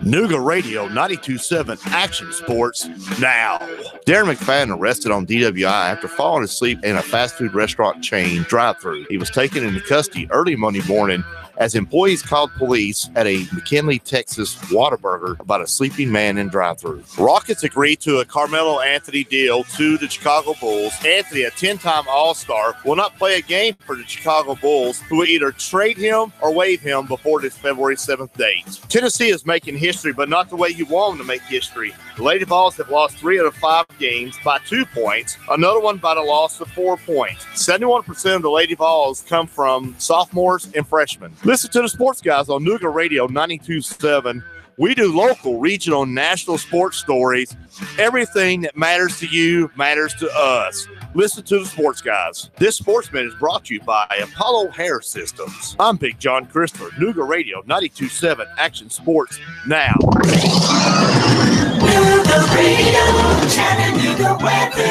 Nooga Radio 92.7 Action Sports now. Darren McFadden arrested on DWI after falling asleep in a fast food restaurant chain drive-thru. He was taken into custody early Monday morning as employees called police at a McKinley, Texas Whataburger about a sleeping man in drive-thru. Rockets agreed to a Carmelo Anthony deal to the Chicago Bulls. Anthony, a 10-time All-Star, will not play a game for the Chicago Bulls, who will either trade him or waive him before this February 7th date. Tennessee is making history, but not the way you want them to make history. The Lady Vols have lost 3 out of 5 games by 2 points, another one by the loss of 4 points. 71% of the Lady Vols come from sophomores and freshmen. Listen to the sports guys on Nooga Radio 92.7. We do local, regional, national sports stories. Everything that matters to you matters to us. Listen to the sports guys. This Sportsman is brought to you by Apollo Hair Systems. I'm Big John Christopher, Nooga Radio 92.7 Action Sports now. Nooga Radio, Chattanooga weather.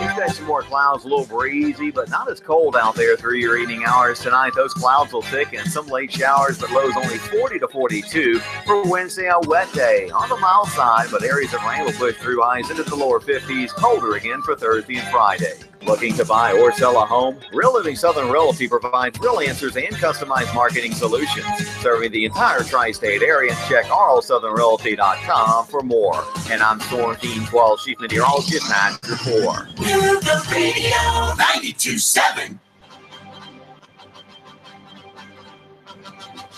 Expect some more clouds, a little breezy, but not as cold out there through your evening hours tonight. Those clouds will thicken. Some late showers, but lows only 40 to 42 for Wednesday, a wet day. On the mild side, but areas of rain will push through highs into the lower 50s. Colder again for Thursday and Friday. Looking to buy or sell a home? Real Living Southern Realty provides real answers and customized marketing solutions. Serving the entire tri-state area. Check rlsouthernrealty.com for more. And I'm Storm Team 12 Chief Meteorologist Matt Report. Nooga Radio 92.7.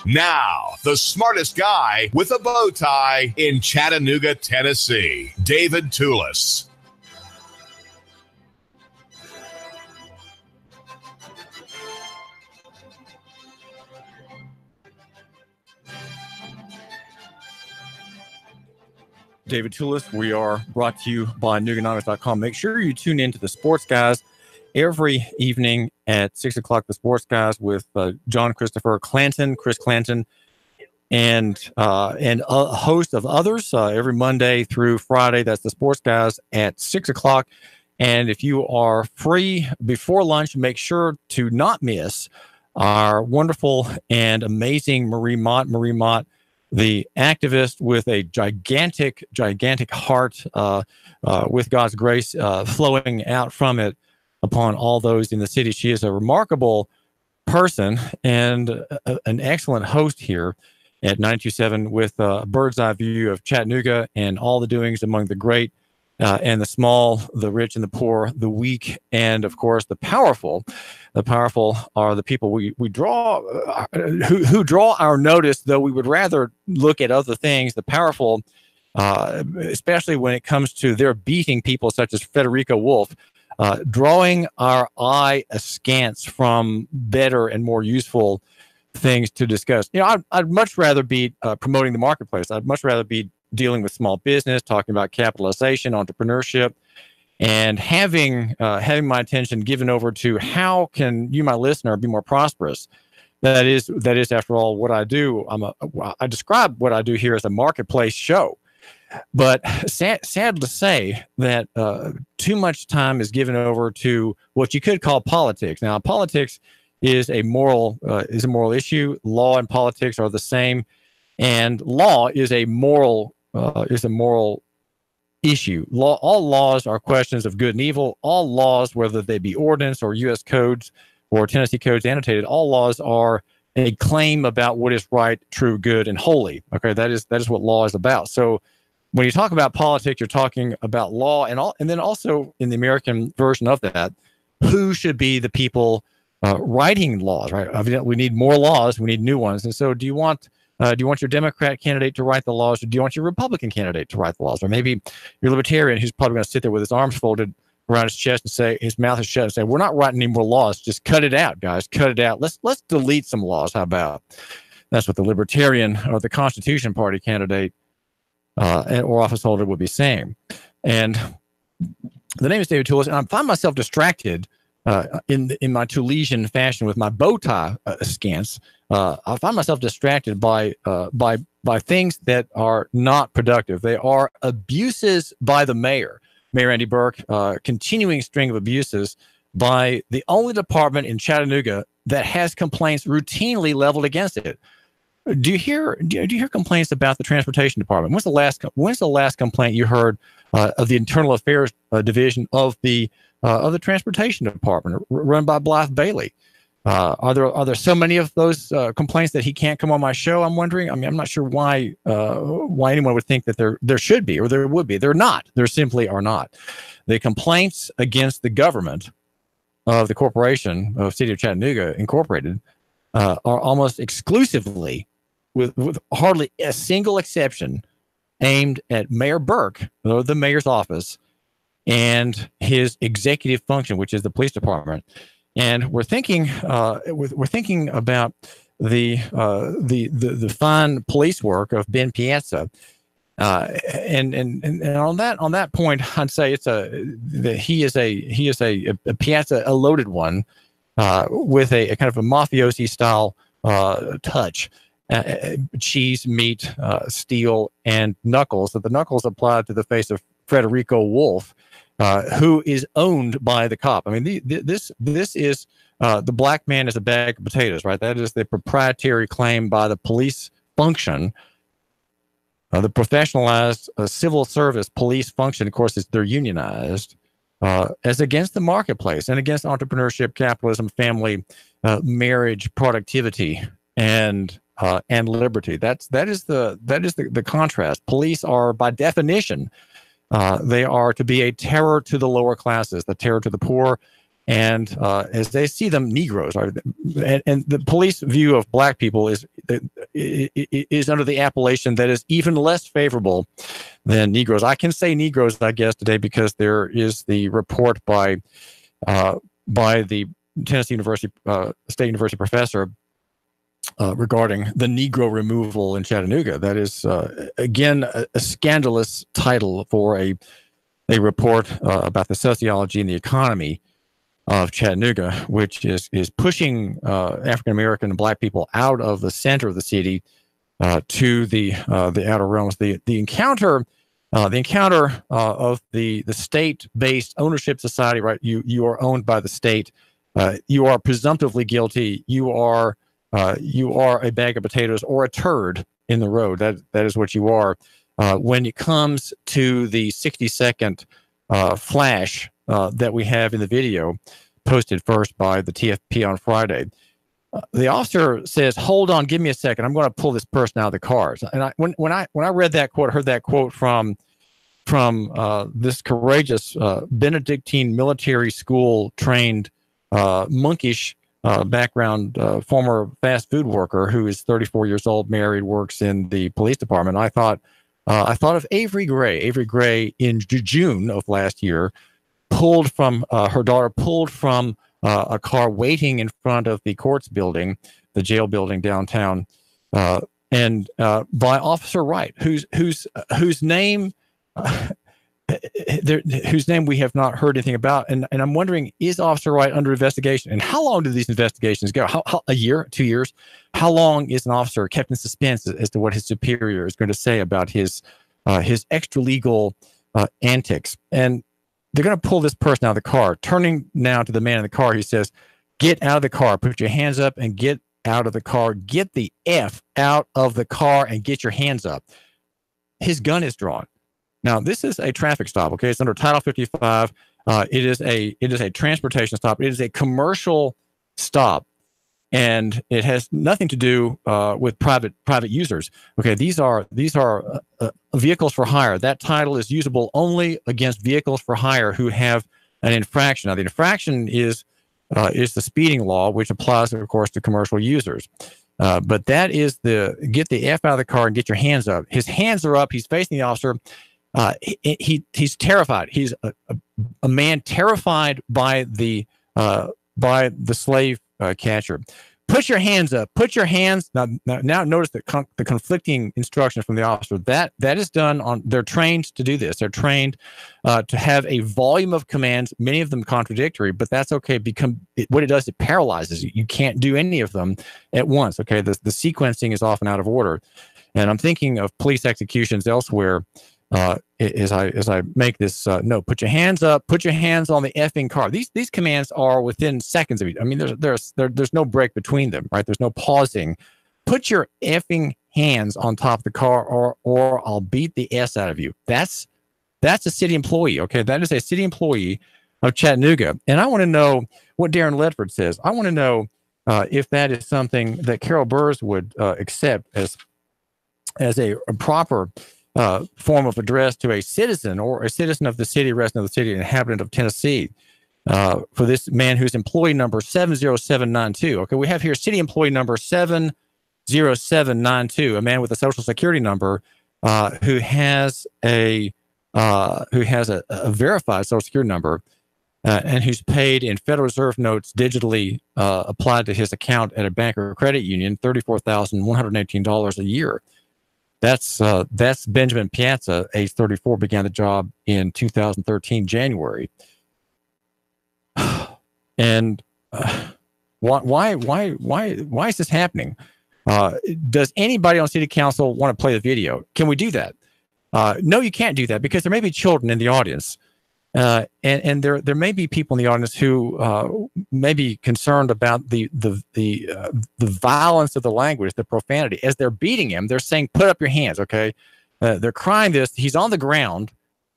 Now, the smartest guy with a bow tie in Chattanooga, Tennessee, David Toulis. David Toulis. We are brought to you by Nuganomics.com. Make sure you tune in to the Sports Guys every evening at 6 o'clock. The Sports Guys with John Christopher Clanton, Chris Clanton, and a host of others every Monday through Friday. That's the Sports Guys at 6 o'clock. And if you are free before lunch, make sure to not miss our wonderful and amazing Marie Mott. Marie Mott, the activist with a gigantic heart, with God's grace flowing out from it upon all those in the city. She is a remarkable person and an excellent host here. at 92.7 with a bird's eye view of Chattanooga and all the doings among the great and the small, the rich and the poor, the weak, and of course the powerful. The powerful are the people we draw, who draw our notice, though we would rather look at other things. The powerful, especially when it comes to their beating people such as Federico Wolf, drawing our eye askance from better and more useful things to discuss. I'd much rather be promoting the marketplace. I'd much rather be dealing with small business, talking about capitalization, entrepreneurship, and having my attention given over to how can you, my listener, be more prosperous. That is, after all, what I do. I describe what I do here as a marketplace show. But sad to say that too much time is given over to what you could call politics. Now, politics is a moral issue. Law and politics are the same, and law is a moral issue. All laws are questions of good and evil. All laws, whether they be ordinance or U.S. codes or Tennessee codes annotated, all laws are a claim about what is right, true, good, and holy. Okay, that is what law is about. So when you talk about politics, you're talking about law, and then also in the American version of that, who should be the people writing laws, right? We need more laws. We need new ones. And so do you want your Democrat candidate to write the laws, or do you want your Republican candidate to write the laws? Or maybe your Libertarian, who's probably going to sit there with his arms folded around his chest and say, his mouth is shut, and say, we're not writing any more laws. Just cut it out, guys. Cut it out. Let's delete some laws. How about? That's what the Libertarian or the Constitution Party candidate or office holder would be saying. And the name is David Toulis, and I find myself distracted in my Toulesian fashion with my bow tie askance. I find myself distracted by things that are not productive. They are abuses by the mayor, Mayor Andy Burke, continuing string of abuses by the only department in Chattanooga that has complaints routinely leveled against it. Do you hear complaints about the transportation department? When's the last complaint you heard of the internal affairs division of the transportation department run by Blythe Bailey? Are there so many of those complaints that he can't come on my show? I'm wondering. I mean, I'm not sure why anyone would think that there should be or there would be. They're not. There simply are not. The complaints against the government of the corporation of City of Chattanooga Incorporated are almost exclusively, with hardly a single exception, aimed at Mayor Burke, or the mayor's office, and his executive function, which is the police department. And we're thinking about the fine police work of Ben Piazza, and on that point, I'd say he is a Piazza, a loaded one, with a kind of a mafiosi style touch. Cheese, meat, steel, and knuckles. So the knuckles applied to the face of Federico Wolf, who is owned by the cop. I mean, this is the black man is a bag of potatoes, right? That is the proprietary claim by the police function. The professionalized civil service police function, of course, they're unionized, as against the marketplace and against entrepreneurship, capitalism, family, marriage, productivity, and liberty. That is the contrast. Police are, by definition, they are to be a terror to the lower classes, the terror to the poor, and as they see them, Negroes are. And the police view of black people is under the appellation that is even less favorable than Negroes. I can say Negroes, I guess, today because there is the report by the Tennessee University State University professor regarding the Negro removal in Chattanooga. That is, again, a scandalous title for a report about the sociology and the economy of Chattanooga, which is pushing African American and black people out of the center of the city to the outer realms. The encounter of the state-based ownership society, right? You are owned by the state. You are presumptively guilty. You are a bag of potatoes or a turd in the road. That is what you are. When it comes to the 60-second flash that we have in the video, posted first by the TFP on Friday, The officer says, "Hold on, give me a second. I'm going to pull this person out of the car." And when I read that quote, heard that quote from this courageous Benedictine military school trained monkish background former fast food worker who is 34 years old, married, works in the police department. I thought of Avery Gray. Avery Gray in June of last year pulled from her daughter pulled from a car waiting in front of the courts building, the jail building downtown, and by Officer Wright, whose name whose name we have not heard anything about. And I'm wondering, is Officer Wright under investigation? And how long do these investigations go? How a year, 2 years? How long is an officer kept in suspense as to what his superior is going to say about his extra legal antics? And they're going to pull this person out of the car. Turning now to the man in the car, he says, "Get out of the car. Put your hands up and get out of the car. Get the F out of the car and get your hands up." His gun is drawn. Now, this is a traffic stop. Okay, it's under Title 55. It is a transportation stop. It is a commercial stop, and it has nothing to do with private users. Okay, these are vehicles for hire. That title is usable only against vehicles for hire who have an infraction. Now, the infraction is the speeding law, which applies, of course, to commercial users. But that is get the F out of the car and get your hands up. His hands are up. He's facing the officer. He's terrified. He's a man terrified by the slave catcher. Put your hands up. Put your hands. Now notice the conflicting instructions from the officer. That is done on. They're trained to do this. They're trained to have a volume of commands, many of them contradictory, but that's okay. What it does, it paralyzes you. You can't do any of them at once. Okay, the sequencing is often out of order, and I'm thinking of police executions elsewhere. As I make this note, put your hands up, put your hands on the effing car. These commands are within seconds of each. I mean, there's no break between them, right? There's no pausing. Put your effing hands on top of the car, or I'll beat the S out of you. That's a city employee. Okay, that is a city employee of Chattanooga, and I want to know what Darren Ledford says. I want to know if that is something that Carol Burrs would accept as a proper form of address to a citizen or a citizen of the city, resident of the city, an inhabitant of Tennessee, for this man who's employee number 70792. Okay, we have here city employee number 70792, a man with a social security number who has a verified social security number and who's paid in Federal Reserve notes digitally applied to his account at a bank or credit union, $34,118 a year. That's Benjamin Piazza, age 34, began the job in 2013, January. And why is this happening? Does anybody on city council want to play the video? Can we do that? No, you can't do that because there may be children in the audience. And there may be people in the audience who may be concerned about the violence of the language, the profanity. As they're beating him, they're saying, "Put up your hands." Okay, they're crying this. He's on the ground.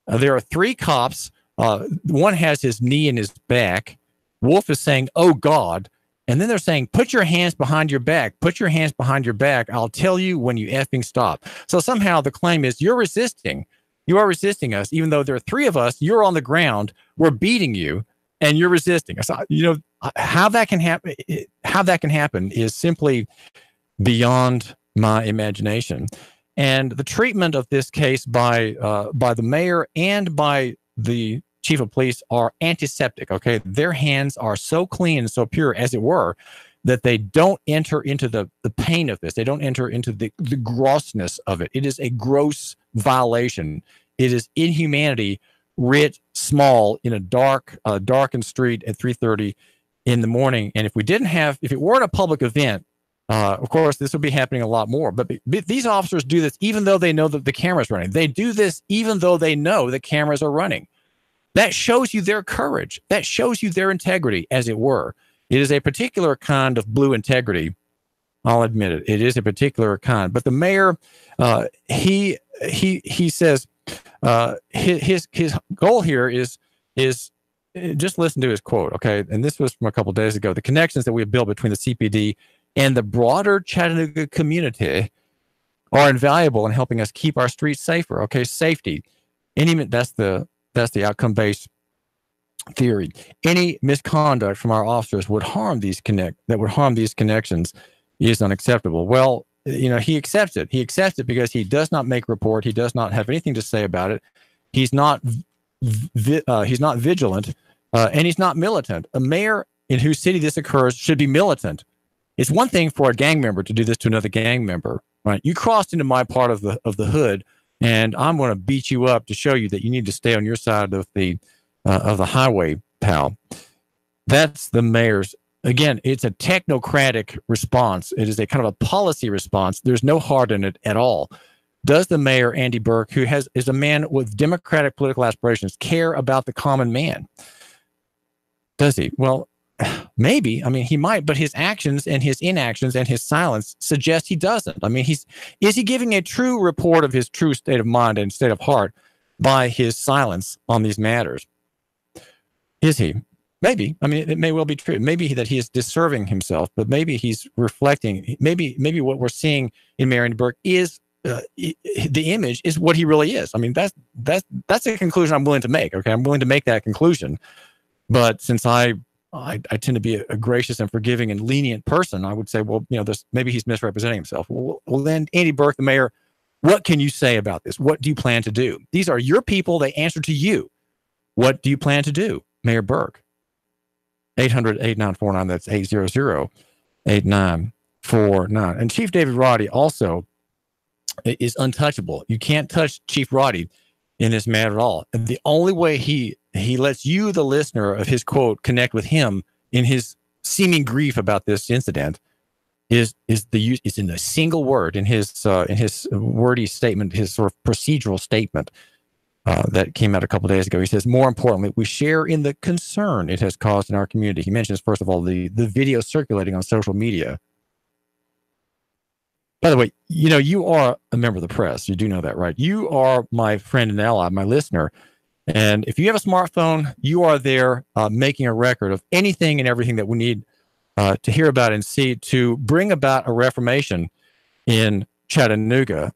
There are three cops. One has his knee in his back. Wolf is saying, "Oh God," and then they're saying, "Put your hands behind your back. Put your hands behind your back. I'll tell you when you effing stop." So somehow the claim is you're resisting. You are resisting us, even though there are three of us. You're on the ground. We're beating you, and you're resisting us. How that can happen. How that can happen is simply beyond my imagination. And the treatment of this case by the mayor and by the chief of police are antiseptic. Okay, their hands are so clean and so pure, as it were, that they don't enter into the pain of this. They don't enter into the grossness of it. It is a gross violation. It is inhumanity writ small in a darkened street at 3:30 in the morning. And if it weren't a public event, of course, this would be happening a lot more. But these officers do this even though they know that the camera's running. They do this even though they know the cameras are running. That shows you their courage. That shows you their integrity, as it were. It is a particular kind of blue integrity. I'll admit it. It is a particular kind. But the mayor, he says his goal here is just listen to his quote, okay? And this was from a couple of days ago. The connections that we have built between the CPD and the broader Chattanooga community are invaluable in helping us keep our streets safer. Okay, safety. That's the outcome-based theory. Any misconduct from our officers would harm these connections is unacceptable. Well, he accepts it. He accepts it because he does not make a report. He does not have anything to say about it. He's not vigilant, and he's not militant. A mayor in whose city this occurs should be militant. It's one thing for a gang member to do this to another gang member, right? You crossed into my part of the hood, and I'm going to beat you up to show you that you need to stay on your side of the highway, pal. That's the mayor's. Again, it's a technocratic response. It is a kind of a policy response. There's no heart in it at all. Does the mayor, Andy Burke, who is a man with democratic political aspirations, care about the common man? Does he? Well, maybe. I mean, he might, but his actions and his inactions and his silence suggest he doesn't. I mean, is he giving a true report of his true state of mind and state of heart by his silence on these matters? Is he? Maybe. I mean, it may well be true. Maybe that he is disserving himself, but maybe he's reflecting. Maybe what we're seeing in Mayor Andy Burke is the image is what he really is. I mean, that's a conclusion I'm willing to make. Okay, I'm willing to make that conclusion. But since I tend to be a gracious and forgiving and lenient person, I would say, well, maybe he's misrepresenting himself. Well, then Andy Burke, the mayor, what can you say about this? What do you plan to do? These are your people. They answer to you. What do you plan to do, Mayor Burke? 800-8949. That's 800-8949. And Chief David Roddy also is untouchable. You can't touch Chief Roddy in this matter at all. And the only way he lets you, the listener of his quote, connect with him in his seeming grief about this incident is in a single word in his wordy statement, his sort of procedural statement that came out a couple of days ago. He says, more importantly, we share in the concern it has caused in our community. He mentions, first of all, the video circulating on social media. By the way, you are a member of the press. You do know that, right? You are my friend and ally, my listener. And if you have a smartphone, you are there making a record of anything and everything that we need to hear about and see to bring about a reformation in Chattanooga.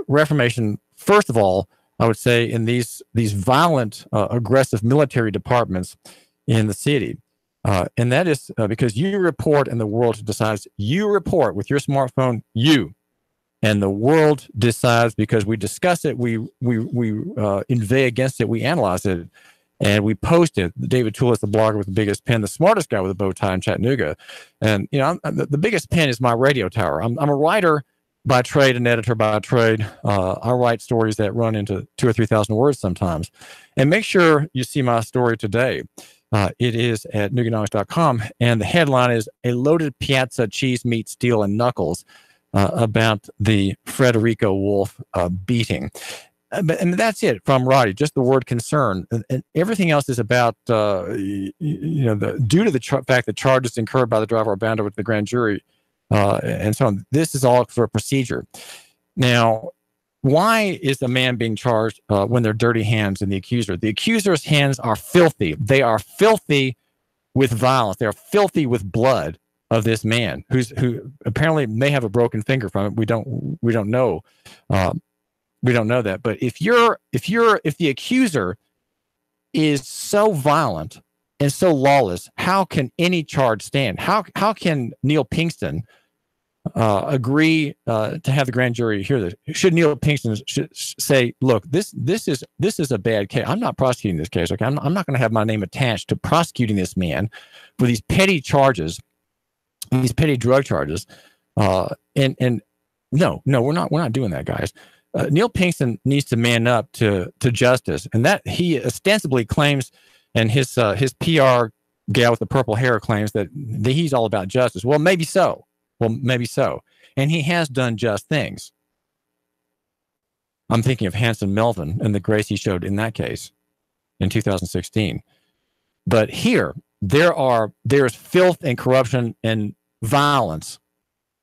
Reformation, first of all, I would say, in these violent, aggressive military departments in the city. And that is because you report and the world decides. You report with your smartphone, and the world decides because we discuss it, we inveigh against it, we analyze it, and we post it. David Toulis, the blogger with the biggest pen, the smartest guy with a bow tie in Chattanooga. And, the biggest pen is my radio tower. I'm a writer by trade, an editor by trade. I write stories that run into 2,000 or 3,000 words sometimes. And make sure you see my story today. It is at Nuganomics.com, and the headline is "A Loaded Piazza Cheese, Meat, Steel, and Knuckles," about the Frederico Wolf beating. And that's it from Roddy, just the word concern. And everything else is about, due to the fact that charges incurred by the driver are bound over to the grand jury, and so on. This is all for a procedure. Now, why is the man being charged when they're dirty hands in the accuser? The accuser's hands are filthy. They are filthy with violence. They are filthy with blood of this man who apparently may have a broken finger from it. We don't know. We don't know that. But if the accuser is so violent and so lawless, how can any charge stand? How can Neil Pinkston agree to have the grand jury hear this? Should Neil Pinkston say, look, this is a bad case. I'm not prosecuting this case. Okay, I'm not going to have my name attached to prosecuting this man for these petty charges, these petty drug charges. And no, we're not doing that, guys. Neil Pinkston needs to man up to justice, and that he ostensibly claims, and his PR gal with the purple hair claims that he's all about justice. Well, maybe so. And he has done just things. I'm thinking of Hanson Melvin and the grace he showed in that case in 2016. But here, there's filth and corruption and violence,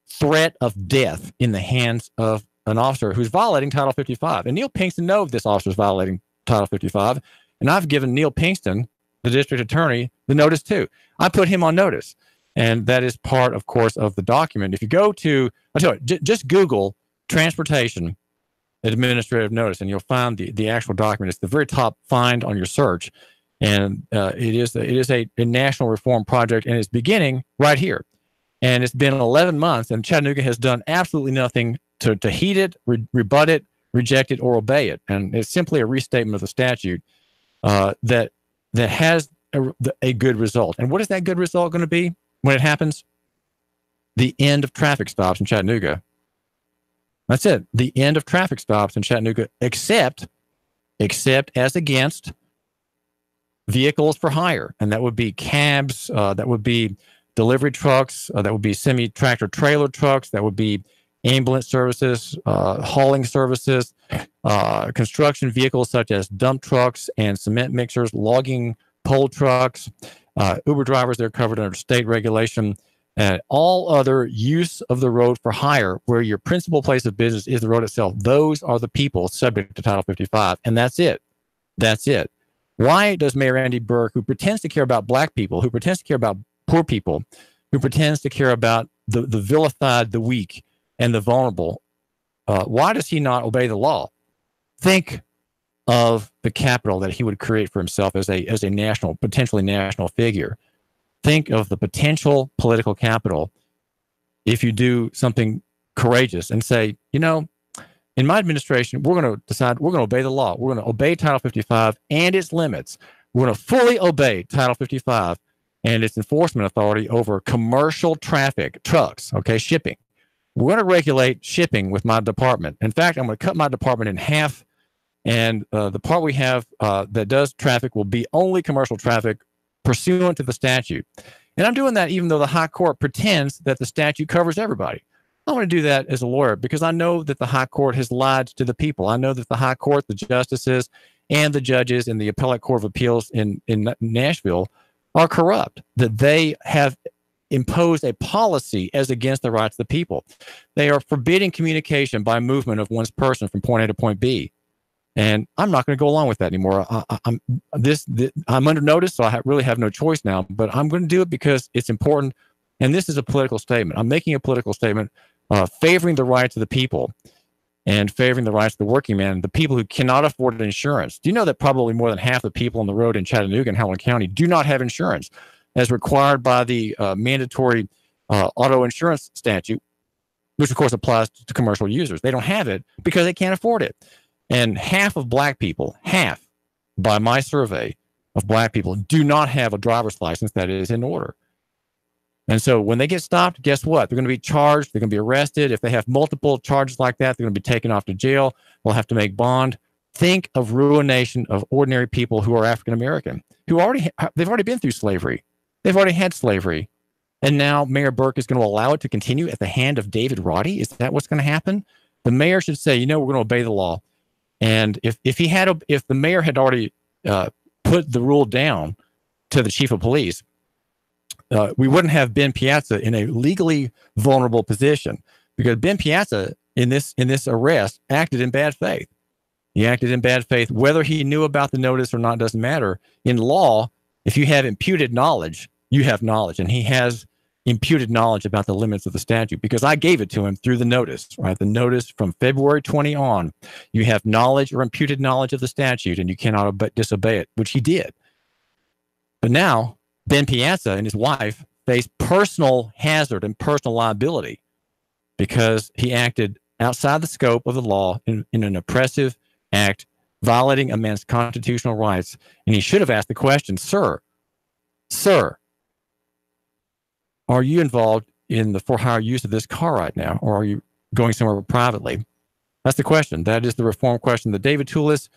threat of death in the hands of an officer who's violating Title 55. And Neil Pinkston knows this officer is violating Title 55. And I've given Neil Pinkston, the district attorney, the notice too. I put him on notice. And that is part, of course, of the document. If you go to, I'll tell you, just Google transportation administrative notice, and you'll find the actual document. It's the very top find on your search. And it is a national reform project, and it's beginning right here. And it's been 11 months, and Chattanooga has done absolutely nothing to heed it, rebut it, reject it, or obey it. And it's simply a restatement of the statute that has a good result. And what is that good result going to be when it happens? The end of traffic stops in Chattanooga. That's it. The end of traffic stops in Chattanooga, except as against vehicles for hire. And that would be cabs, that would be delivery trucks, that would be semi-tractor trailer trucks, that would be ambulance services, hauling services, construction vehicles such as dump trucks and cement mixers, logging pole trucks, Uber drivers. They're covered under state regulation, and all other use of the road for hire where your principal place of business is the road itself. Those are the people subject to Title 55, and that's it. That's it. Why does Mayor Andy Burke, who pretends to care about black people, who pretends to care about poor people, who pretends to care about the vilified, the weak, and the vulnerable, why does he not obey the law? Think of the capital that he would create for himself as a national, potentially national figure. Think of the potential political capital if you do something courageous and say, you know, in my administration, we're going to decide, we're going to obey the law. We're going to obey Title 55 and its limits. We're going to fully obey Title 55 and its enforcement authority over commercial traffic, trucks, okay, shipping. We're going to regulate shipping with my department. In fact, I'm going to cut my department in half, and the part we have that does traffic will be only commercial traffic pursuant to the statute. And I'm doing that even though the high court pretends that the statute covers everybody. I want to do that as a lawyer because I know that the high court has lied to the people. I know that the high court, the justices, and the judges in the appellate court of appeals in Nashville are corrupt, that they have imposed a policy as against the rights of the people. They are forbidding communication by movement of one's person from point A to point B. And I'm not going to go along with that anymore. I'm under notice, so I really have no choice now, but I'm going to do it because it's important. And this is a political statement. I'm making a political statement favoring the rights of the people and favoring the rights of the working man, the people who cannot afford insurance. Do you know that probably more than half the people on the road in Chattanooga and Howland County do not have insurance as required by the mandatory auto insurance statute, which of course applies to commercial users. They don't have it because they can't afford it. And half of black people, half by my survey of black people, do not have a driver's license that is in order. And so when they get stopped, guess what? They're going to be charged. They're going to be arrested. If they have multiple charges like that, they're going to be taken off to jail. They'll have to make bond. Think of ruination of ordinary people who are African-American, who they've already been through slavery. They've already had slavery. And now Mayor Burke is going to allow it to continue at the hand of David Roddy. Is that what's going to happen? The mayor should say, you know, we're going to obey the law. And if the mayor had already put the rule down to the chief of police, we wouldn't have Ben Piazza in a legally vulnerable position, because Ben Piazza in this arrest acted in bad faith. He acted in bad faith. Whether he knew about the notice or not doesn't matter. In law, if you have imputed knowledge, you have knowledge, and he has imputed knowledge about the limits of the statute because I gave it to him through the notice, right? The notice from February 20 on, you have knowledge or imputed knowledge of the statute and you cannot disobey it, which he did. But now Ben Piazza and his wife face personal hazard and personal liability because he acted outside the scope of the law in an oppressive act, violating a man's constitutional rights. And he should have asked the question, sir, are you involved in the for-hire use of this car right now, or are you going somewhere privately? That's the question. That is the reform question that David Toulis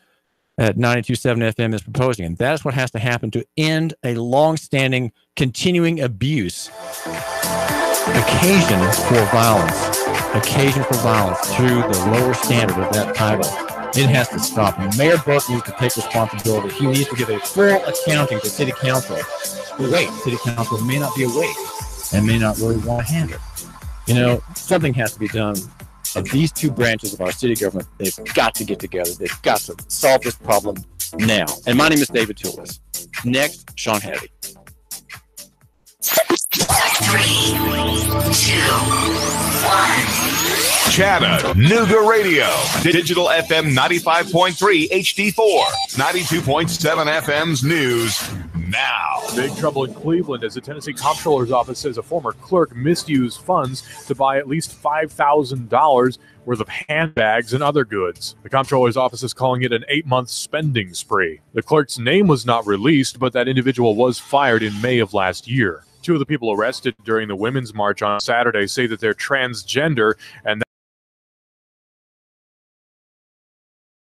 at 92.7 FM is proposing. And that's what has to happen to end a long-standing, continuing abuse, occasion for violence through the lower standard of that title. It has to stop. And Mayor Burke needs to take responsibility. He needs to give a full accounting to City Council. Wait, City Council may not be awake and may not really want to handle it. You know, something has to be done. These two branches of our city government, they've got to get together. They've got to solve this problem now. And my name is David Toulis. Next, Sean Hannity. 3, 2, 1. Chattanooga Radio. Digital FM 95.3 HD4. 92.7 FM's news now. Big trouble in Cleveland as the Tennessee Comptroller's Office says a former clerk misused funds to buy at least $5,000 worth of handbags and other goods. The Comptroller's Office is calling it an 8-month spending spree. The clerk's name was not released, but that individual was fired in May of last year. Two of the people arrested during the Women's March on Saturday say that they're transgender and